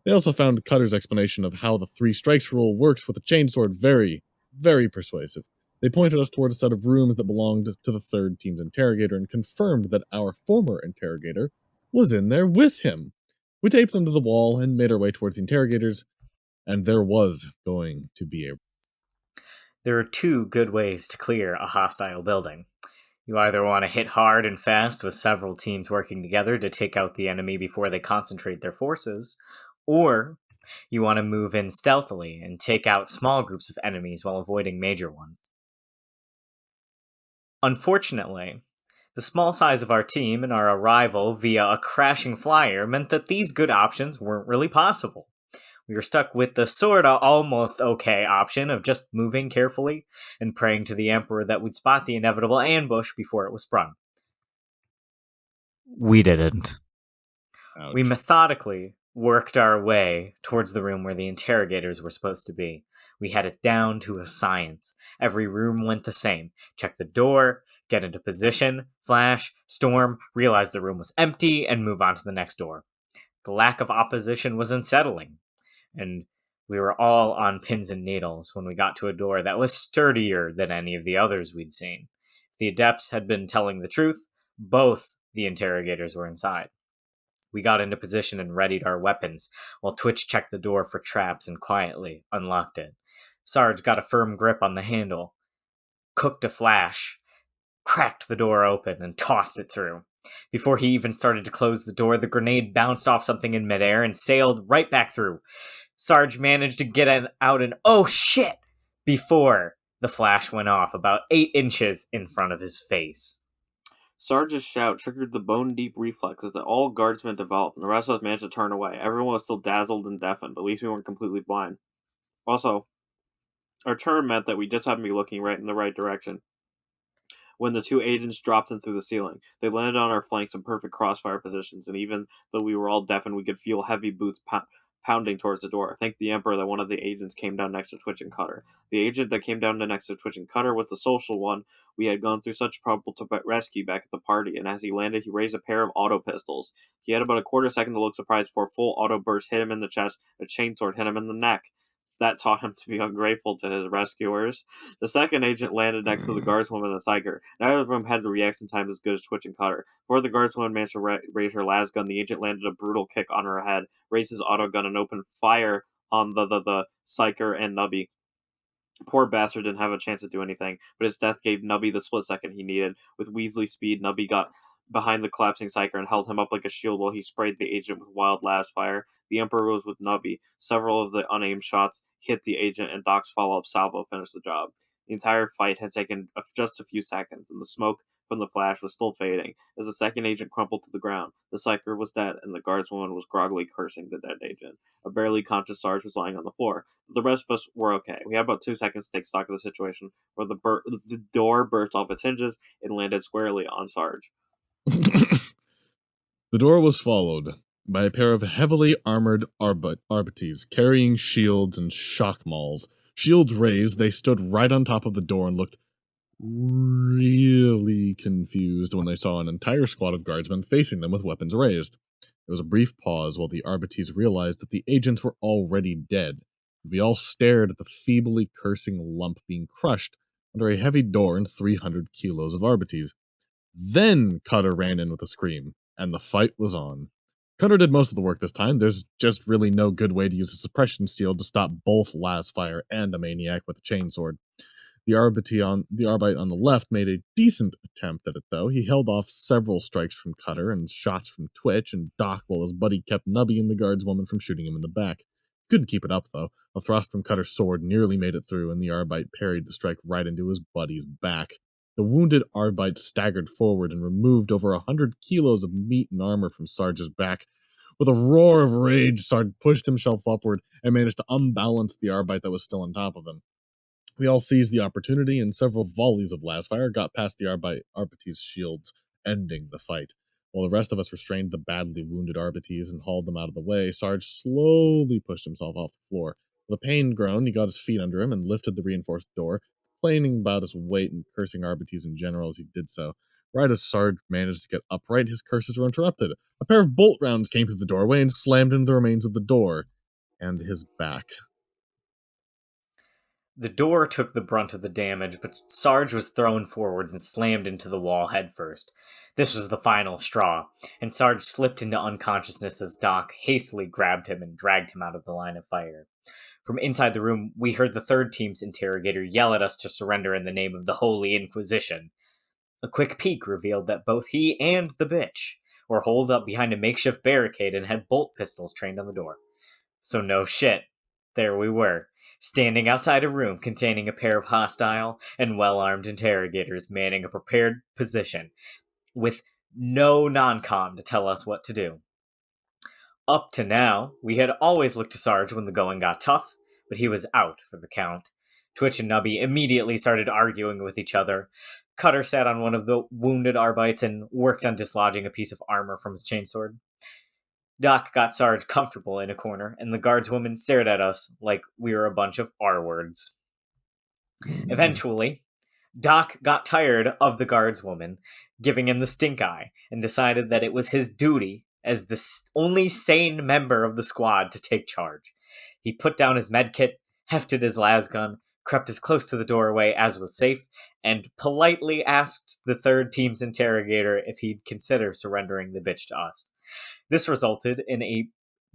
They also found Cutter's explanation of how the 3 strikes rule works with a chainsword very, very persuasive. They pointed us toward a set of rooms that belonged to the third team's interrogator and confirmed that our former interrogator was in there with him. We taped them to the wall and made our way towards the interrogators, and there was going to be a... There are 2 good ways to clear a hostile building. You either want to hit hard and fast with several teams working together to take out the enemy before they concentrate their forces, or you want to move in stealthily and take out small groups of enemies while avoiding major ones. Unfortunately, the small size of our team and our arrival via a crashing flyer meant that these good options weren't really possible. We were stuck with the sorta almost okay option of just moving carefully and praying to the Emperor that we'd spot the inevitable ambush before it was sprung. We didn't. Ouch. We methodically worked our way towards the room where the interrogators were supposed to be. We had it down to a science. Every room went the same. Check the door, get into position, flash, storm, realize the room was empty, and move on to the next door. The lack of opposition was unsettling, and we were all on pins and needles when we got to a door that was sturdier than any of the others we'd seen. If the adepts had been telling the truth, both the interrogators were inside. We got into position and readied our weapons, while Twitch checked the door for traps and quietly unlocked it. Sarge got a firm grip on the handle, cooked a flash, cracked the door open, and tossed it through. Before he even started to close the door, the grenade bounced off something in midair and sailed right back through. Sarge managed to get out an "oh shit" before the flash went off about 8 inches in front of his face. Sarge's shout triggered the bone-deep reflexes that all guardsmen developed, and the rest of us managed to turn away. Everyone was still dazzled and deafened, but at least we weren't completely blind. Also, our turn meant that we just happened to be looking right in the right direction when the 2 agents dropped in through the ceiling. They landed on our flanks in perfect crossfire positions, and even though we were all deafened, we could feel heavy boots pounding towards the door. Thank the Emperor that one of the agents came down next to Twitch and Cutter. The agent that came down next to Twitch and Cutter was the social one we had gone through such trouble to rescue back at the party, and as he landed, he raised a pair of auto pistols. He had about a quarter second to look surprised before a full auto burst hit him in the chest, a chainsword hit him in the neck. That taught him to be ungrateful to his rescuers. The second agent landed next to the guardswoman and the psyker. Neither of them had the reaction time as good as Twitch and Cutter. Before the guardswoman managed to raise her las gun, the agent landed a brutal kick on her head, raised his auto gun, and opened fire on the psyker and Nubby. Poor bastard didn't have a chance to do anything, but his death gave Nubby the split second he needed. With Weasley speed, Nubby got behind the collapsing psyker and held him up like a shield while he sprayed the agent with wild las fire. The Emperor was with Nubby. Several of the unaimed shots hit the agent, and Doc's follow-up salvo finished the job. The entire fight had taken just a few seconds, and the smoke from the flash was still fading. As the second agent crumpled to the ground, the psyker was dead, and the guardswoman was groggily cursing the dead agent. A barely conscious Sarge was lying on the floor. The rest of us were okay. We had about 2 seconds to take stock of the situation, where the door burst off its hinges and landed squarely on Sarge. The door was followed by a pair of heavily armored arbites carrying shields and shock mauls. Shields raised, they stood right on top of the door and looked really confused when they saw an entire squad of guardsmen facing them with weapons raised. There was a brief pause while the arbites realized that the agents were already dead. We all stared at the feebly cursing lump being crushed under a heavy door and 300 kilos of arbites. Then Cutter ran in with a scream, and the fight was on. Cutter did most of the work this time. There's just really no good way to use a suppression shield to stop both las fire and a maniac with a chainsword. The Arbite on the left made a decent attempt at it, though. He held off several strikes from Cutter and shots from Twitch and Doc while his buddy kept Nubby and the guardswoman from shooting him in the back. Couldn't keep it up, though. A thrust from Cutter's sword nearly made it through, and the Arbite parried the strike right into his buddy's back. The wounded Arbite staggered forward and removed over 100 kilos of meat and armor from Sarge's back. With a roar of rage, Sarge pushed himself upward and managed to unbalance the Arbite that was still on top of him. We all seized the opportunity, and several volleys of las fire got past the Arbite's shields, ending the fight. While the rest of us restrained the badly wounded Arbites and hauled them out of the way, Sarge slowly pushed himself off the floor. With a pained groan, he got his feet under him and lifted the reinforced door, complaining about his weight and cursing Arbites in general as he did so. Right as Sarge managed to get upright, his curses were interrupted. A pair of bolt rounds came through the doorway and slammed into the remains of the door and his back. The door took the brunt of the damage, but Sarge was thrown forwards and slammed into the wall headfirst. This was the final straw, and Sarge slipped into unconsciousness as Doc hastily grabbed him and dragged him out of the line of fire. From inside the room, we heard the third team's interrogator yell at us to surrender in the name of the Holy Inquisition. A quick peek revealed that both he and the bitch were holed up behind a makeshift barricade and had bolt pistols trained on the door. So no shit, there we were, standing outside a room containing a pair of hostile and well-armed interrogators manning a prepared position, with no non-com to tell us what to do. Up to now, we had always looked to Sarge when the going got tough, but he was out for the count. Twitch and Nubby immediately started arguing with each other. Cutter sat on one of the wounded Arbites and worked on dislodging a piece of armor from his chainsword. Doc got Sarge comfortable in a corner, and the guardswoman stared at us like we were a bunch of R-words. Eventually, Doc got tired of the guardswoman giving him the stink eye and decided that it was his duty as the only sane member of the squad to take charge. He put down his medkit, hefted his lasgun, crept as close to the doorway as was safe, and politely asked the third team's interrogator if he'd consider surrendering the bitch to us. This resulted in a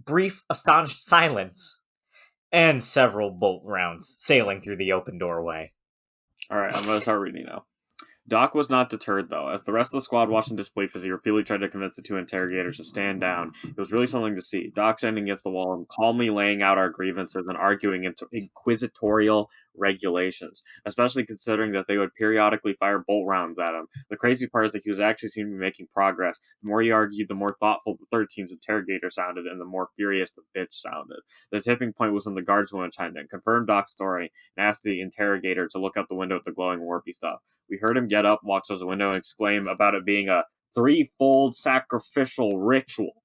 brief, astonished silence and several bolt rounds sailing through the open doorway. Alright, I'm going to start reading now. Doc was not deterred, though, as the rest of the squad watched in disbelief as he repeatedly tried to convince the two interrogators to stand down. It was really something to see. Doc standing against the wall and calmly laying out our grievances and arguing into inquisitorial regulations, especially considering that they would periodically fire bolt rounds at him. The crazy part is that he was actually seeming to be making progress. The more he argued, the more thoughtful the third team's interrogator sounded, and the more furious the bitch sounded. The tipping point was when the guardswoman chimed in, confirmed Doc's story, and asked the interrogator to look out the window at the glowing warpy stuff. We heard him get up, walk towards the window, and exclaim about it being a threefold sacrificial ritual.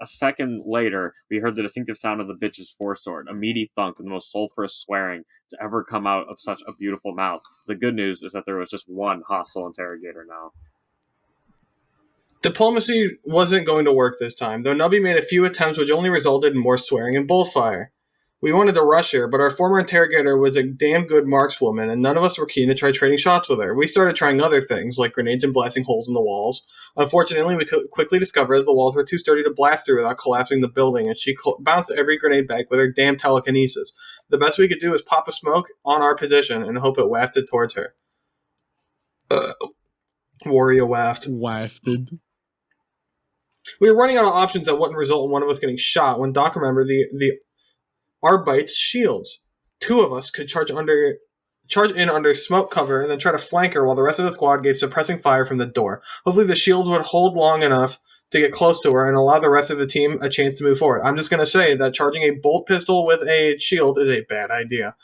A second later, we heard the distinctive sound of the bitch's foresword, a meaty thunk and the most sulphurous swearing to ever come out of such a beautiful mouth. The good news is that there was just one hostile interrogator now. Diplomacy wasn't going to work this time, though Nubby made a few attempts which only resulted in more swearing and bullfire. We wanted to rush her, but our former interrogator was a damn good markswoman, and none of us were keen to try trading shots with her. We started trying other things, like grenades and blasting holes in the walls. Unfortunately, we quickly discovered that the walls were too sturdy to blast through without collapsing the building, and she bounced every grenade back with her damn telekinesis. The best we could do was pop a smoke on our position and hope it wafted towards her. Warrior waft. Wafted. We were running out of options that wouldn't result in one of us getting shot when Doc remembered the Arbites' shields. Two of us could charge in under smoke cover and then try to flank her while the rest of the squad gave suppressing fire from the door. Hopefully the shields would hold long enough to get close to her and allow the rest of the team a chance to move forward. I'm just going to say that charging a bolt pistol with a shield is a bad idea.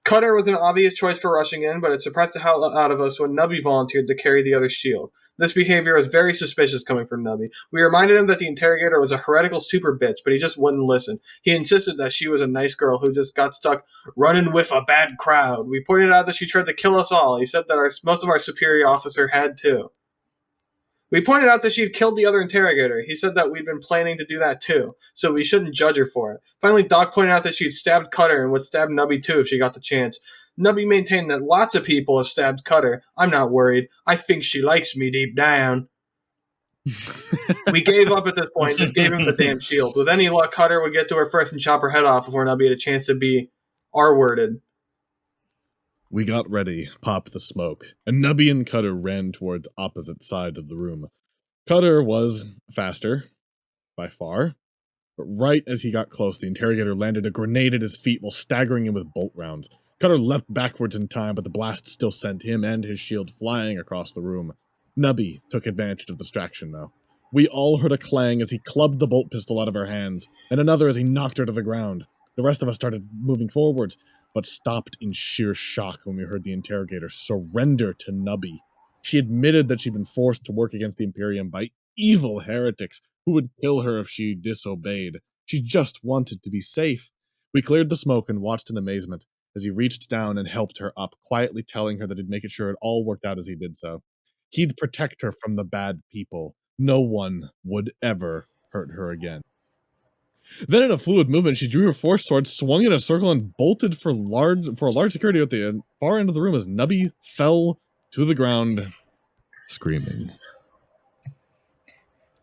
Cutter was an obvious choice for rushing in, but it suppressed the hell out of us when Nubby volunteered to carry the other shield. This behavior was very suspicious coming from Nubby. We reminded him that the interrogator was a heretical super bitch, but he just wouldn't listen. He insisted that she was a nice girl who just got stuck running with a bad crowd. We pointed out that she tried to kill us all. He said that most of our superior officer had too. We pointed out that she'd killed the other interrogator. He said that we'd been planning to do that too, so we shouldn't judge her for it. Finally, Doc pointed out that she'd stabbed Cutter and would stab Nubby too if she got the chance. Nubby maintained that lots of people have stabbed Cutter. I'm not worried. I think she likes me deep down. We gave up at this point, just gave him the damn shield. With any luck, Cutter would get to her first and chop her head off before Nubby had a chance to be R-worded. We got ready, popped the smoke, and Nubby and Cutter ran towards opposite sides of the room. Cutter was faster, by far, but right as he got close, the interrogator landed a grenade at his feet while staggering him with bolt rounds. Cutter leapt backwards in time, but the blast still sent him and his shield flying across the room. Nubby took advantage of the distraction, though. We all heard a clang as he clubbed the bolt pistol out of her hands, and another as he knocked her to the ground. The rest of us started moving forwards, but stopped in sheer shock when we heard the interrogator surrender to Nubby. She admitted that she'd been forced to work against the Imperium by evil heretics who would kill her if she disobeyed. She just wanted to be safe. We cleared the smoke and watched in amazement as he reached down and helped her up, quietly telling her that he'd make sure it all worked out as he did so. He'd protect her from the bad people. No one would ever hurt her again. Then in a fluid movement, she drew her force sword, swung in a circle, and bolted for a large security at the far end of the room as Nubby fell to the ground, screaming.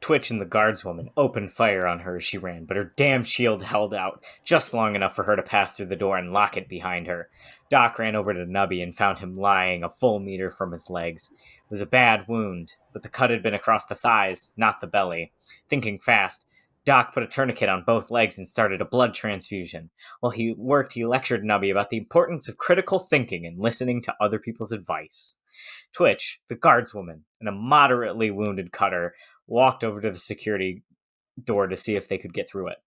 Twitch and the guardswoman opened fire on her as she ran, but her damn shield held out just long enough for her to pass through the door and lock it behind her. Doc ran over to Nubby and found him lying a full meter from his legs. It was a bad wound, but the cut had been across the thighs, not the belly. Thinking fast, Doc put a tourniquet on both legs and started a blood transfusion. While he worked, he lectured Nubby about the importance of critical thinking and listening to other people's advice. Twitch, the guardswoman, and a moderately wounded Cutter walked over to the security door to see if they could get through it.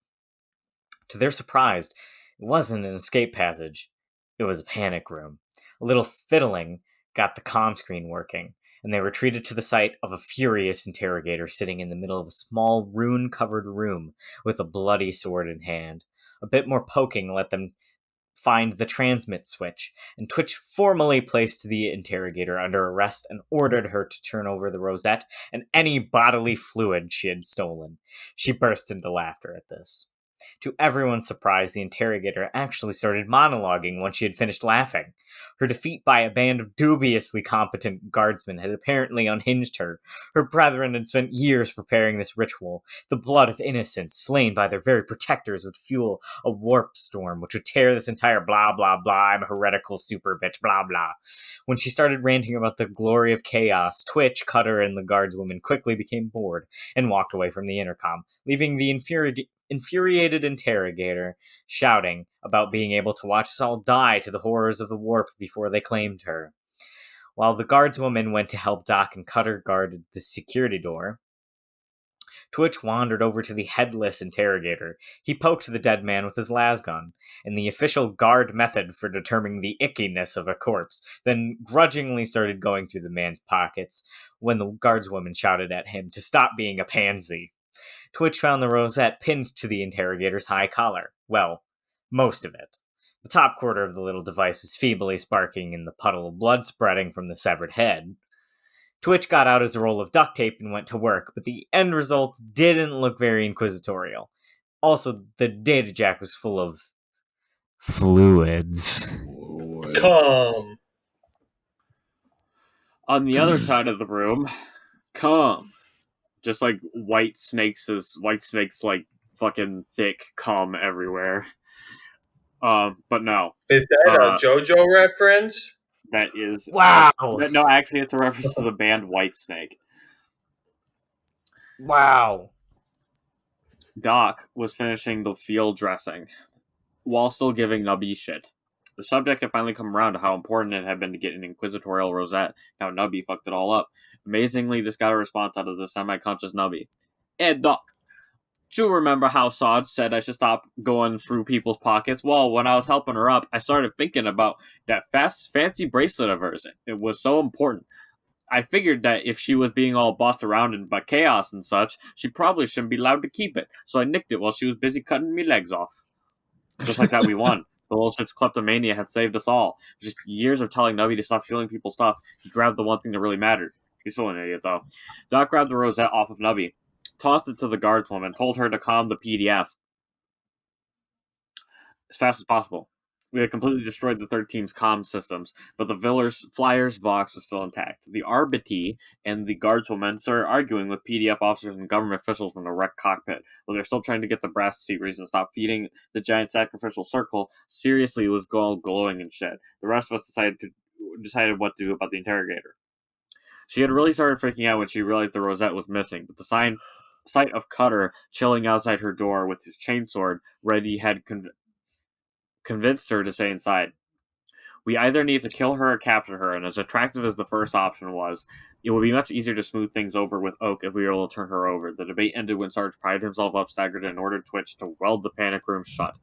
To their surprise, it wasn't an escape passage. It was a panic room. A little fiddling got the comm screen working, and they retreated to the sight of a furious interrogator sitting in the middle of a small rune-covered room with a bloody sword in hand. A bit more poking let them find the transmit switch, and Twitch formally placed the interrogator under arrest and ordered her to turn over the rosette and any bodily fluid she had stolen. She burst into laughter at this. To everyone's surprise, the interrogator actually started monologuing once she had finished laughing. Her defeat by a band of dubiously competent guardsmen had apparently unhinged her. Her brethren had spent years preparing this ritual. The blood of innocents slain by their very protectors would fuel a warp storm, which would tear this entire blah blah blah, I'm a heretical super bitch, blah blah. When she started ranting about the glory of chaos, Twitch, Cutter, and the guardswoman quickly became bored and walked away from the intercom, leaving the infuriated interrogator shouting about being able to watch us all die to the horrors of the warp before they claimed her. While the guardswoman went to help Doc and Cutter guard the security door, Twitch wandered over to the headless interrogator. He poked the dead man with his lasgun, and the official guard method for determining the ickiness of a corpse, then grudgingly started going through the man's pockets when the guardswoman shouted at him to stop being a pansy. Twitch found the rosette pinned to the interrogator's high collar. Well, most of it. The top quarter of the little device was feebly sparking in the puddle of blood spreading from the severed head. Twitch got out his roll of duct tape and went to work, but the end result didn't look very inquisitorial. Also, the data jack was full of fluids. Come. On the other side of the room, cum. Just like white snakes like fucking thick cum everywhere. But no. Is that a JoJo reference? That is... Wow! No, actually, it's a reference to the band Whitesnake. Wow. Doc was finishing the field dressing, while still giving Nubby shit. The subject had finally come around to how important it had been to get an inquisitorial rosette, how Nubby fucked it all up. Amazingly, this got a response out of the semi-conscious Nubby. Hey, Doc, do you remember how Sarge said I should stop going through people's pockets? Well, when I was helping her up, I started thinking about that fancy bracelet of hers. It was so important. I figured that if she was being all bossed around by chaos and such, she probably shouldn't be allowed to keep it. So I nicked it while she was busy cutting me legs off. Just like that, we won. The bullshit's kleptomania had saved us all. Just years of telling Nubby to stop stealing people's stuff, he grabbed the one thing that really mattered. He's still an idiot, though. Doc grabbed the rosette off of Nubby, tossed it to the guardswoman, told her to calm the PDF as fast as possible. We had completely destroyed the third team's comm systems, but the Flyers Vox was still intact. The Arbity and the guardswoman started arguing with PDF officers and government officials from the wrecked cockpit. While they're still trying to get the brass seat reason to stop feeding the giant sacrificial circle, seriously, it was all glowing and shit. The rest of us decided what to do about the interrogator. She had really started freaking out when she realized the rosette was missing, but the sight of Cutter chilling outside her door with his chainsword ready had convinced her to stay inside. We either need to kill her or capture her, and as attractive as the first option was, it would be much easier to smooth things over with Oak if we were able to turn her over. The debate ended when Sarge prided himself up, staggered, and ordered Twitch to weld the panic room shut.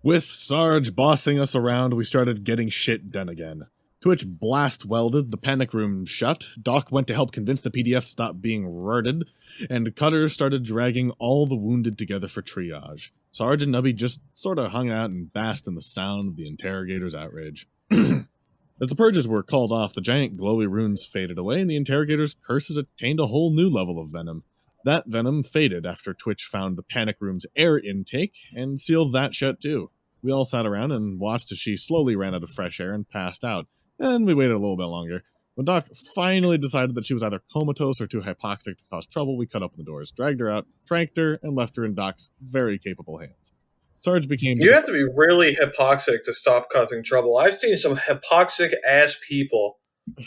With Sarge bossing us around, we started getting shit done again. Twitch blast welded the panic room shut. Doc went to help convince the PDF to stop being rerded, and Cutter started dragging all the wounded together for triage. Sarge and Nubby just sort of hung out and basked in the sound of the interrogator's outrage. As the purges were called off, the giant glowy runes faded away, and the interrogator's curses attained a whole new level of venom. That venom faded after Twitch found the panic room's air intake and sealed that shut too. We all sat around and watched as she slowly ran out of fresh air and passed out, and we waited a little bit longer. When Doc finally decided that she was either comatose or too hypoxic to cause trouble, we cut open the doors, dragged her out, tranked her, and left her in Doc's very capable hands. Sarge became... You have to be really hypoxic to stop causing trouble. I've seen some hypoxic-ass people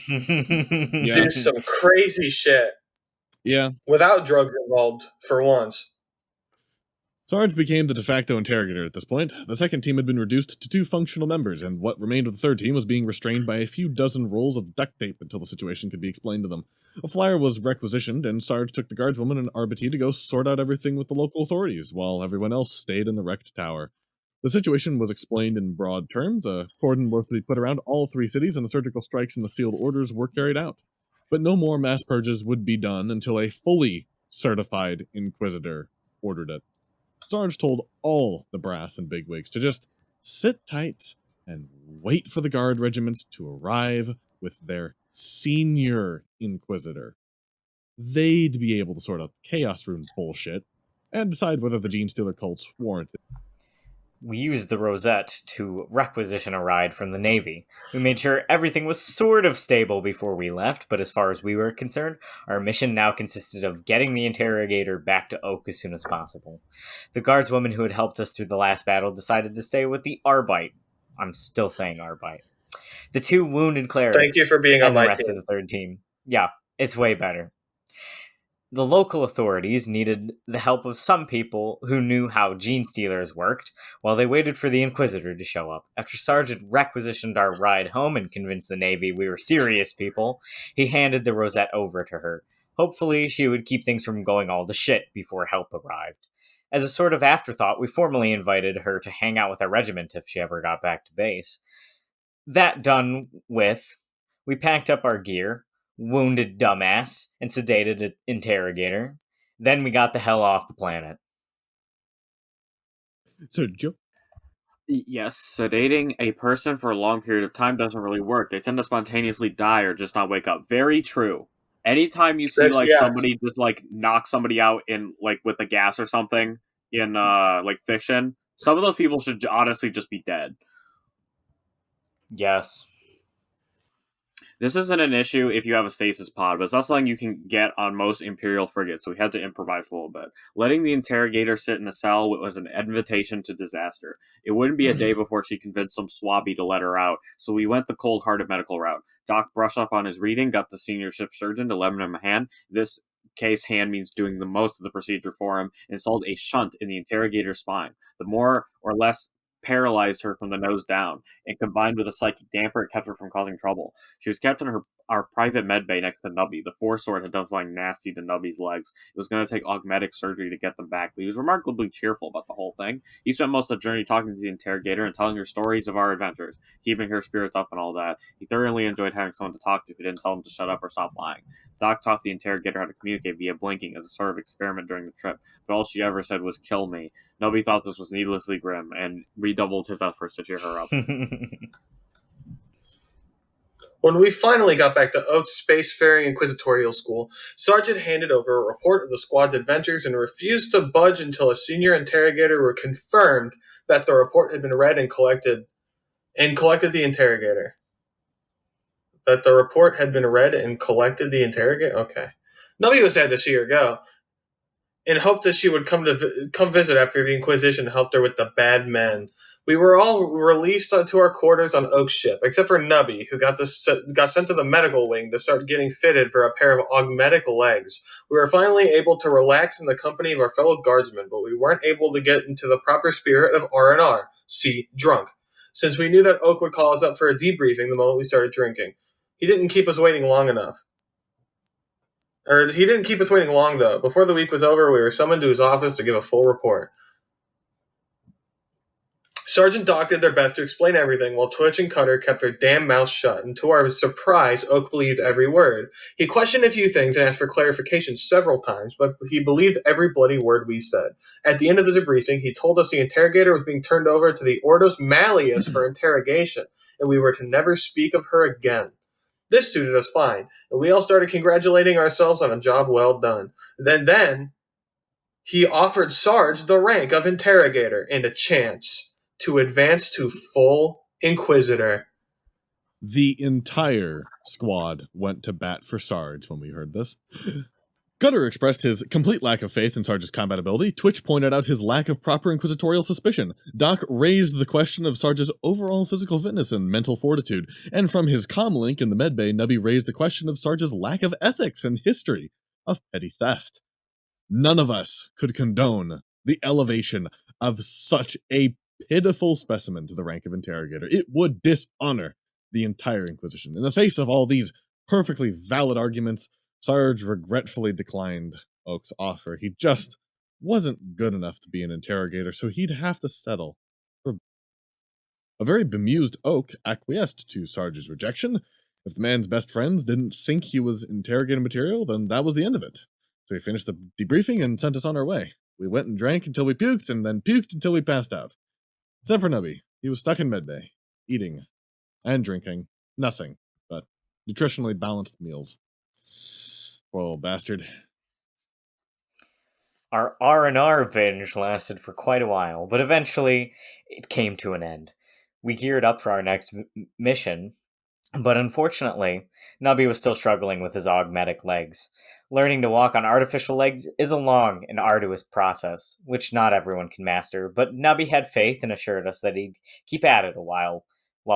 do some crazy shit. Yeah. Without drugs involved, for once. Sarge became the de facto interrogator at this point. The second team had been reduced to 2 functional members, and what remained of the third team was being restrained by a few dozen rolls of duct tape until the situation could be explained to them. A flyer was requisitioned, and Sarge took the guardswoman and RBT to go sort out everything with the local authorities, while everyone else stayed in the wrecked tower. The situation was explained in broad terms. A cordon was to be put around all 3 cities, and the surgical strikes and the sealed orders were carried out. But no more mass purges would be done until a fully certified Inquisitor ordered it. Sarge told all the brass and bigwigs to just sit tight and wait for the guard regiment to arrive with their senior Inquisitor. They'd be able to sort out Chaos Rune bullshit and decide whether the genestealer cults warranted. We used the Rosette to requisition a ride from the Navy. We made sure everything was sort of stable before we left, but as far as we were concerned, our mission now consisted of getting the interrogator back to Oak as soon as possible. The guardswoman who had helped us through the last battle decided to stay with the Arbite. I'm still saying Arbite. The 2 wounded clerics. Thank you for being on and my the rest team. of the third team. Yeah, it's way better. The local authorities needed the help of some people who knew how genestealers worked while they waited for the Inquisitor to show up. After Sarge had requisitioned our ride home and convinced the Navy we were serious people, he handed the Rosette over to her. Hopefully, she would keep things from going all to shit before help arrived. As a sort of afterthought, we formally invited her to hang out with our regiment if she ever got back to base. That done with, we packed up our gear, wounded dumbass, and sedated an interrogator. Then we got the hell off the planet. So, Joe? Yes, sedating a person for a long period of time doesn't really work. They tend to spontaneously die or just not wake up. Very true. Anytime you see somebody just knock somebody out in with a gas or something in fiction, some of those people should honestly just be dead. Yes. This isn't an issue if you have a stasis pod, but it's not something you can get on most Imperial frigates, so we had to improvise a little bit. Letting the interrogator sit in a cell was an invitation to disaster. It wouldn't be a day before she convinced some swabby to let her out, so we went the cold-hearted medical route. Doc brushed up on his reading, got the senior ship surgeon to lend him a hand. This case hand means doing the most of the procedure for him, installed a shunt in the interrogator's spine. The more or less paralyzed her from the nose down, and combined with a psychic damper, it kept her from causing trouble. She was kept in our private med bay next to Nubby. The Four-Sword had done something nasty to Nubby's legs. It was going to take augmetic surgery to get them back, but he was remarkably cheerful about the whole thing. He spent most of the journey talking to the interrogator and telling her stories of our adventures, keeping her spirits up and all that. He thoroughly enjoyed having someone to talk to who didn't tell him to shut up or stop lying. Doc taught the interrogator how to communicate via blinking as a sort of experiment during the trip, but all she ever said was, "Kill me." Nobody thought this was needlessly grim, and redoubled his efforts to cheer her up. When we finally got back to Oak's Spacefaring Inquisitorial School, Sarge had handed over a report of the squad's adventures and refused to budge until a senior interrogator were confirmed that the report had been read and collected the interrogator. That the report had been read and collected the interrogator? Okay. Nobody was sad to see her go, and hoped that she would come visit after the Inquisition helped her with the bad men. We were all released to our quarters on Oak's ship, except for Nubby, who got sent to the medical wing to start getting fitted for a pair of augmetic legs. We were finally able to relax in the company of our fellow guardsmen, but we weren't able to get into the proper spirit of R&R, see, drunk, since we knew that Oak would call us up for a debriefing the moment we started drinking. He didn't keep us waiting long enough. He didn't keep us waiting long, though. Before the week was over, we were summoned to his office to give a full report. Sergeant Doc did their best to explain everything, while Twitch and Cutter kept their damn mouths shut, and to our surprise, Oak believed every word. He questioned a few things and asked for clarification several times, but he believed every bloody word we said. At the end of the debriefing, he told us the interrogator was being turned over to the Ordos Malleus for interrogation, and we were to never speak of her again. This suited us fine, and we all started congratulating ourselves on a job well done. Then he offered Sarge the rank of interrogator and a chance to advance to full Inquisitor. The entire squad went to bat for Sarge when we heard this. Cutter expressed his complete lack of faith in Sarge's combat ability. Twitch pointed out his lack of proper inquisitorial suspicion. Doc raised the question of Sarge's overall physical fitness and mental fortitude. And from his comlink in the medbay, Nubby raised the question of Sarge's lack of ethics and history of petty theft. None of us could condone the elevation of such a pitiful specimen to the rank of interrogator. It would dishonor the entire Inquisition. In the face of all these perfectly valid arguments, Sarge regretfully declined Oak's offer. He just wasn't good enough to be an interrogator, so he'd have to settle for... A very bemused Oak acquiesced to Sarge's rejection. If the man's best friends didn't think he was interrogator material, then that was the end of it. So he finished the debriefing and sent us on our way. We went and drank until we puked, and then puked until we passed out. Except for Nubby. He was stuck in medbay, eating and drinking nothing but nutritionally balanced meals. Poor little bastard. Our R&R binge lasted for quite a while, but eventually it came to an end. We geared up for our next mission, but unfortunately, Nubby was still struggling with his augmetic legs. Learning to walk on artificial legs is a long and arduous process, which not everyone can master, but Nubby had faith and assured us that he'd keep at it a while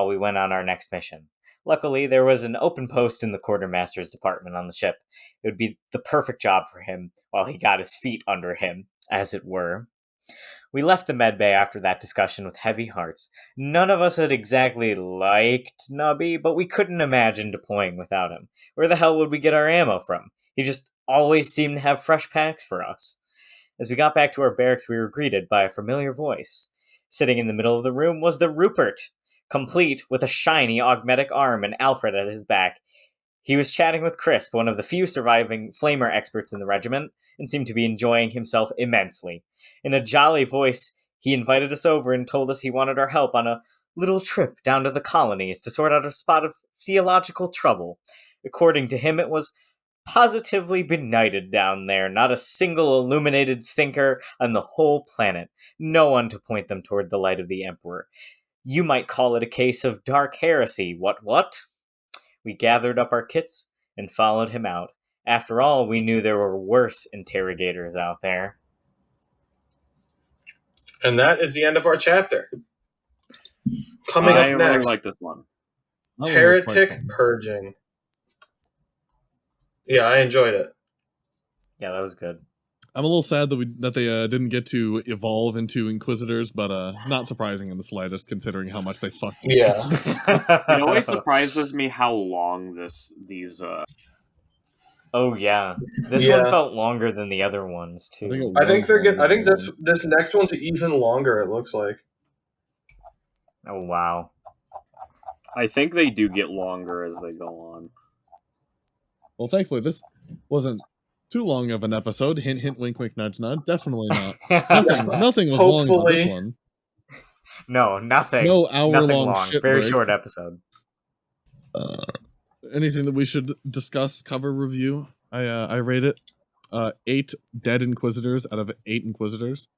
we went on our next mission. Luckily, there was an open post in the quartermaster's department on the ship. It would be the perfect job for him while he got his feet under him, as it were. We left the medbay after that discussion with heavy hearts. None of us had exactly liked Nubby, but we couldn't imagine deploying without him. Where the hell would we get our ammo from? He just always seemed to have fresh packs for us. As we got back to our barracks, we were greeted by a familiar voice. Sitting in the middle of the room was the Rupert, complete with a shiny augmetic arm and Alfred at his back. He was chatting with Crisp, one of the few surviving flamer experts in the regiment, and seemed to be enjoying himself immensely. In a jolly voice, he invited us over and told us he wanted our help on a little trip down to the colonies to sort out a spot of theological trouble. According to him, it was positively benighted down there, not a single illuminated thinker on the whole planet, no one to point them toward the light of the Emperor. You might call it a case of dark heresy, what? We gathered up our kits and followed him out. After all, we knew there were worse interrogators out there. And that is the end of our chapter. Coming I up really next, like this one. That one was quite Heretic fun. Purging. Yeah, I enjoyed it. Yeah, that was good. I'm a little sad that they didn't get to evolve into Inquisitors, but not surprising in the slightest, considering how much they fucked. Yeah. It always surprises me how long these Oh yeah, this Yeah. one felt longer than the other ones too. I think they're good. I think this next one's even longer. It looks like. Oh wow. I think they do get longer as they go on. Well, thankfully, this wasn't too long of an episode. Hint, hint, wink, wink, nudge, nudge. Definitely not. Nothing was long on this Hopefully. one. No, nothing. No Nothing hour-long long. shit Very break. short episode. Anything that we should discuss, cover, review? I rate it 8 dead Inquisitors out of 8 Inquisitors.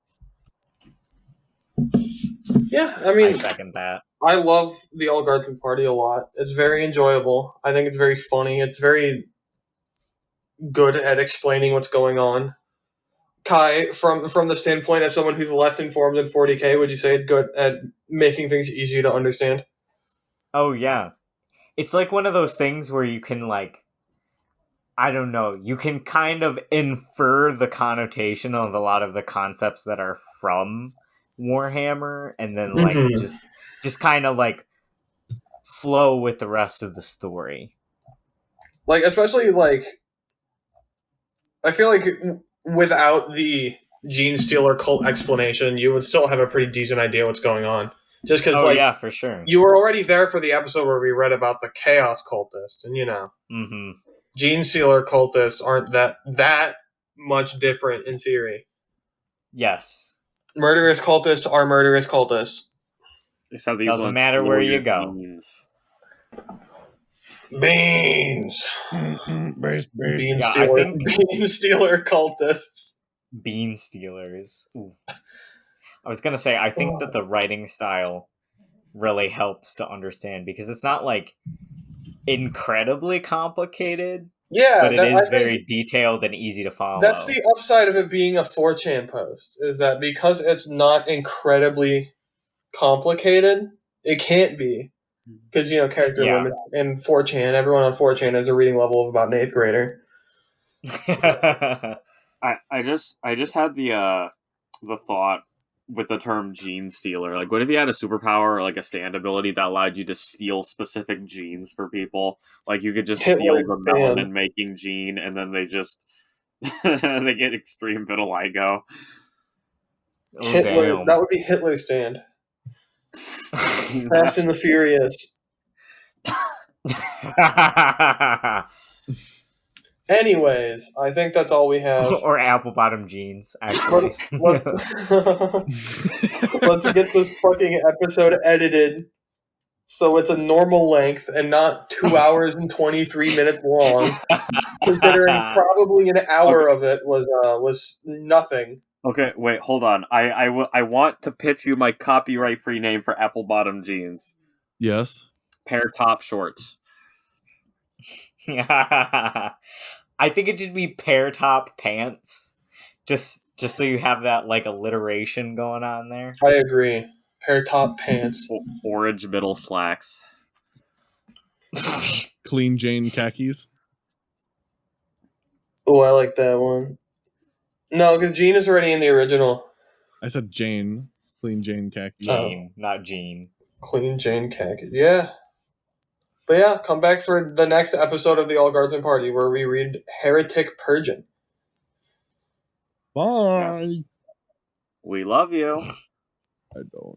Yeah, I I mean, second that. I love the All Guardsman party a lot. It's very enjoyable. I think it's very funny. It's very good at explaining what's going on. Kai, from the standpoint of someone who's less informed than 40k, would you say it's good at making things easy to understand? Oh yeah. It's like one of those things where you can I don't know, you can kind of infer the connotation of a lot of the concepts that are from Warhammer, and then Mhm. just kind of flow with the rest of the story. Especially I feel like without the genestealer cult explanation, you would still have a pretty decent idea what's going on. Just because, Oh yeah, for sure. you were already there for the episode where we read about the Chaos Cultist, and Mm-hmm. genestealer cultists aren't that much different in theory. Yes. Murderous cultists are murderous cultists. Except these Doesn't ones matter steal where your you go. genes. Beans. Base. Bean Yeah, I stealer. think- Bean stealer cultists. Bean stealers. Ooh. I was gonna say, I think that the writing style really helps to understand because it's not like incredibly complicated, Yeah, but it I is think very detailed and easy to follow. that's the upside of it being a 4chan post, is that because it's not incredibly complicated, it can't be. Because, character Yeah. limits and 4chan, everyone on 4chan has a reading level of about an 8th grader. I just had the thought with the term gene stealer. Like, what if you had a superpower or like a stand ability that allowed you to steal specific genes for people? Like, you could just steal Hitler's the stand. melanin making gene, and then they just they get extreme vitiligo. Oh, Hitler, damn. that would be Hitler's stand. Fast and the Furious. Anyways, I think that's all we have. Or apple bottom jeans, actually. Let's get this fucking episode edited so it's a normal length and not 2 hours and 23 minutes long. Considering probably an hour of it was nothing. Okay, wait, hold on. I want to pitch you my copyright-free name for apple bottom jeans. Yes. Pair top shorts. I think it should be pear top pants. Just so you have that like alliteration going on there. I agree. Pair top pants. Orange middle slacks. Clean Jane khakis. Oh, I like that one. No, because Gene is already in the original. I said Jane. Clean Jane khakis. Jean, not Jean. Clean Jane khakis. Yeah. But yeah, come back for the next episode of the All Guardsman Party where we read Heretic Purging. Bye. Yes. We love you. I don't.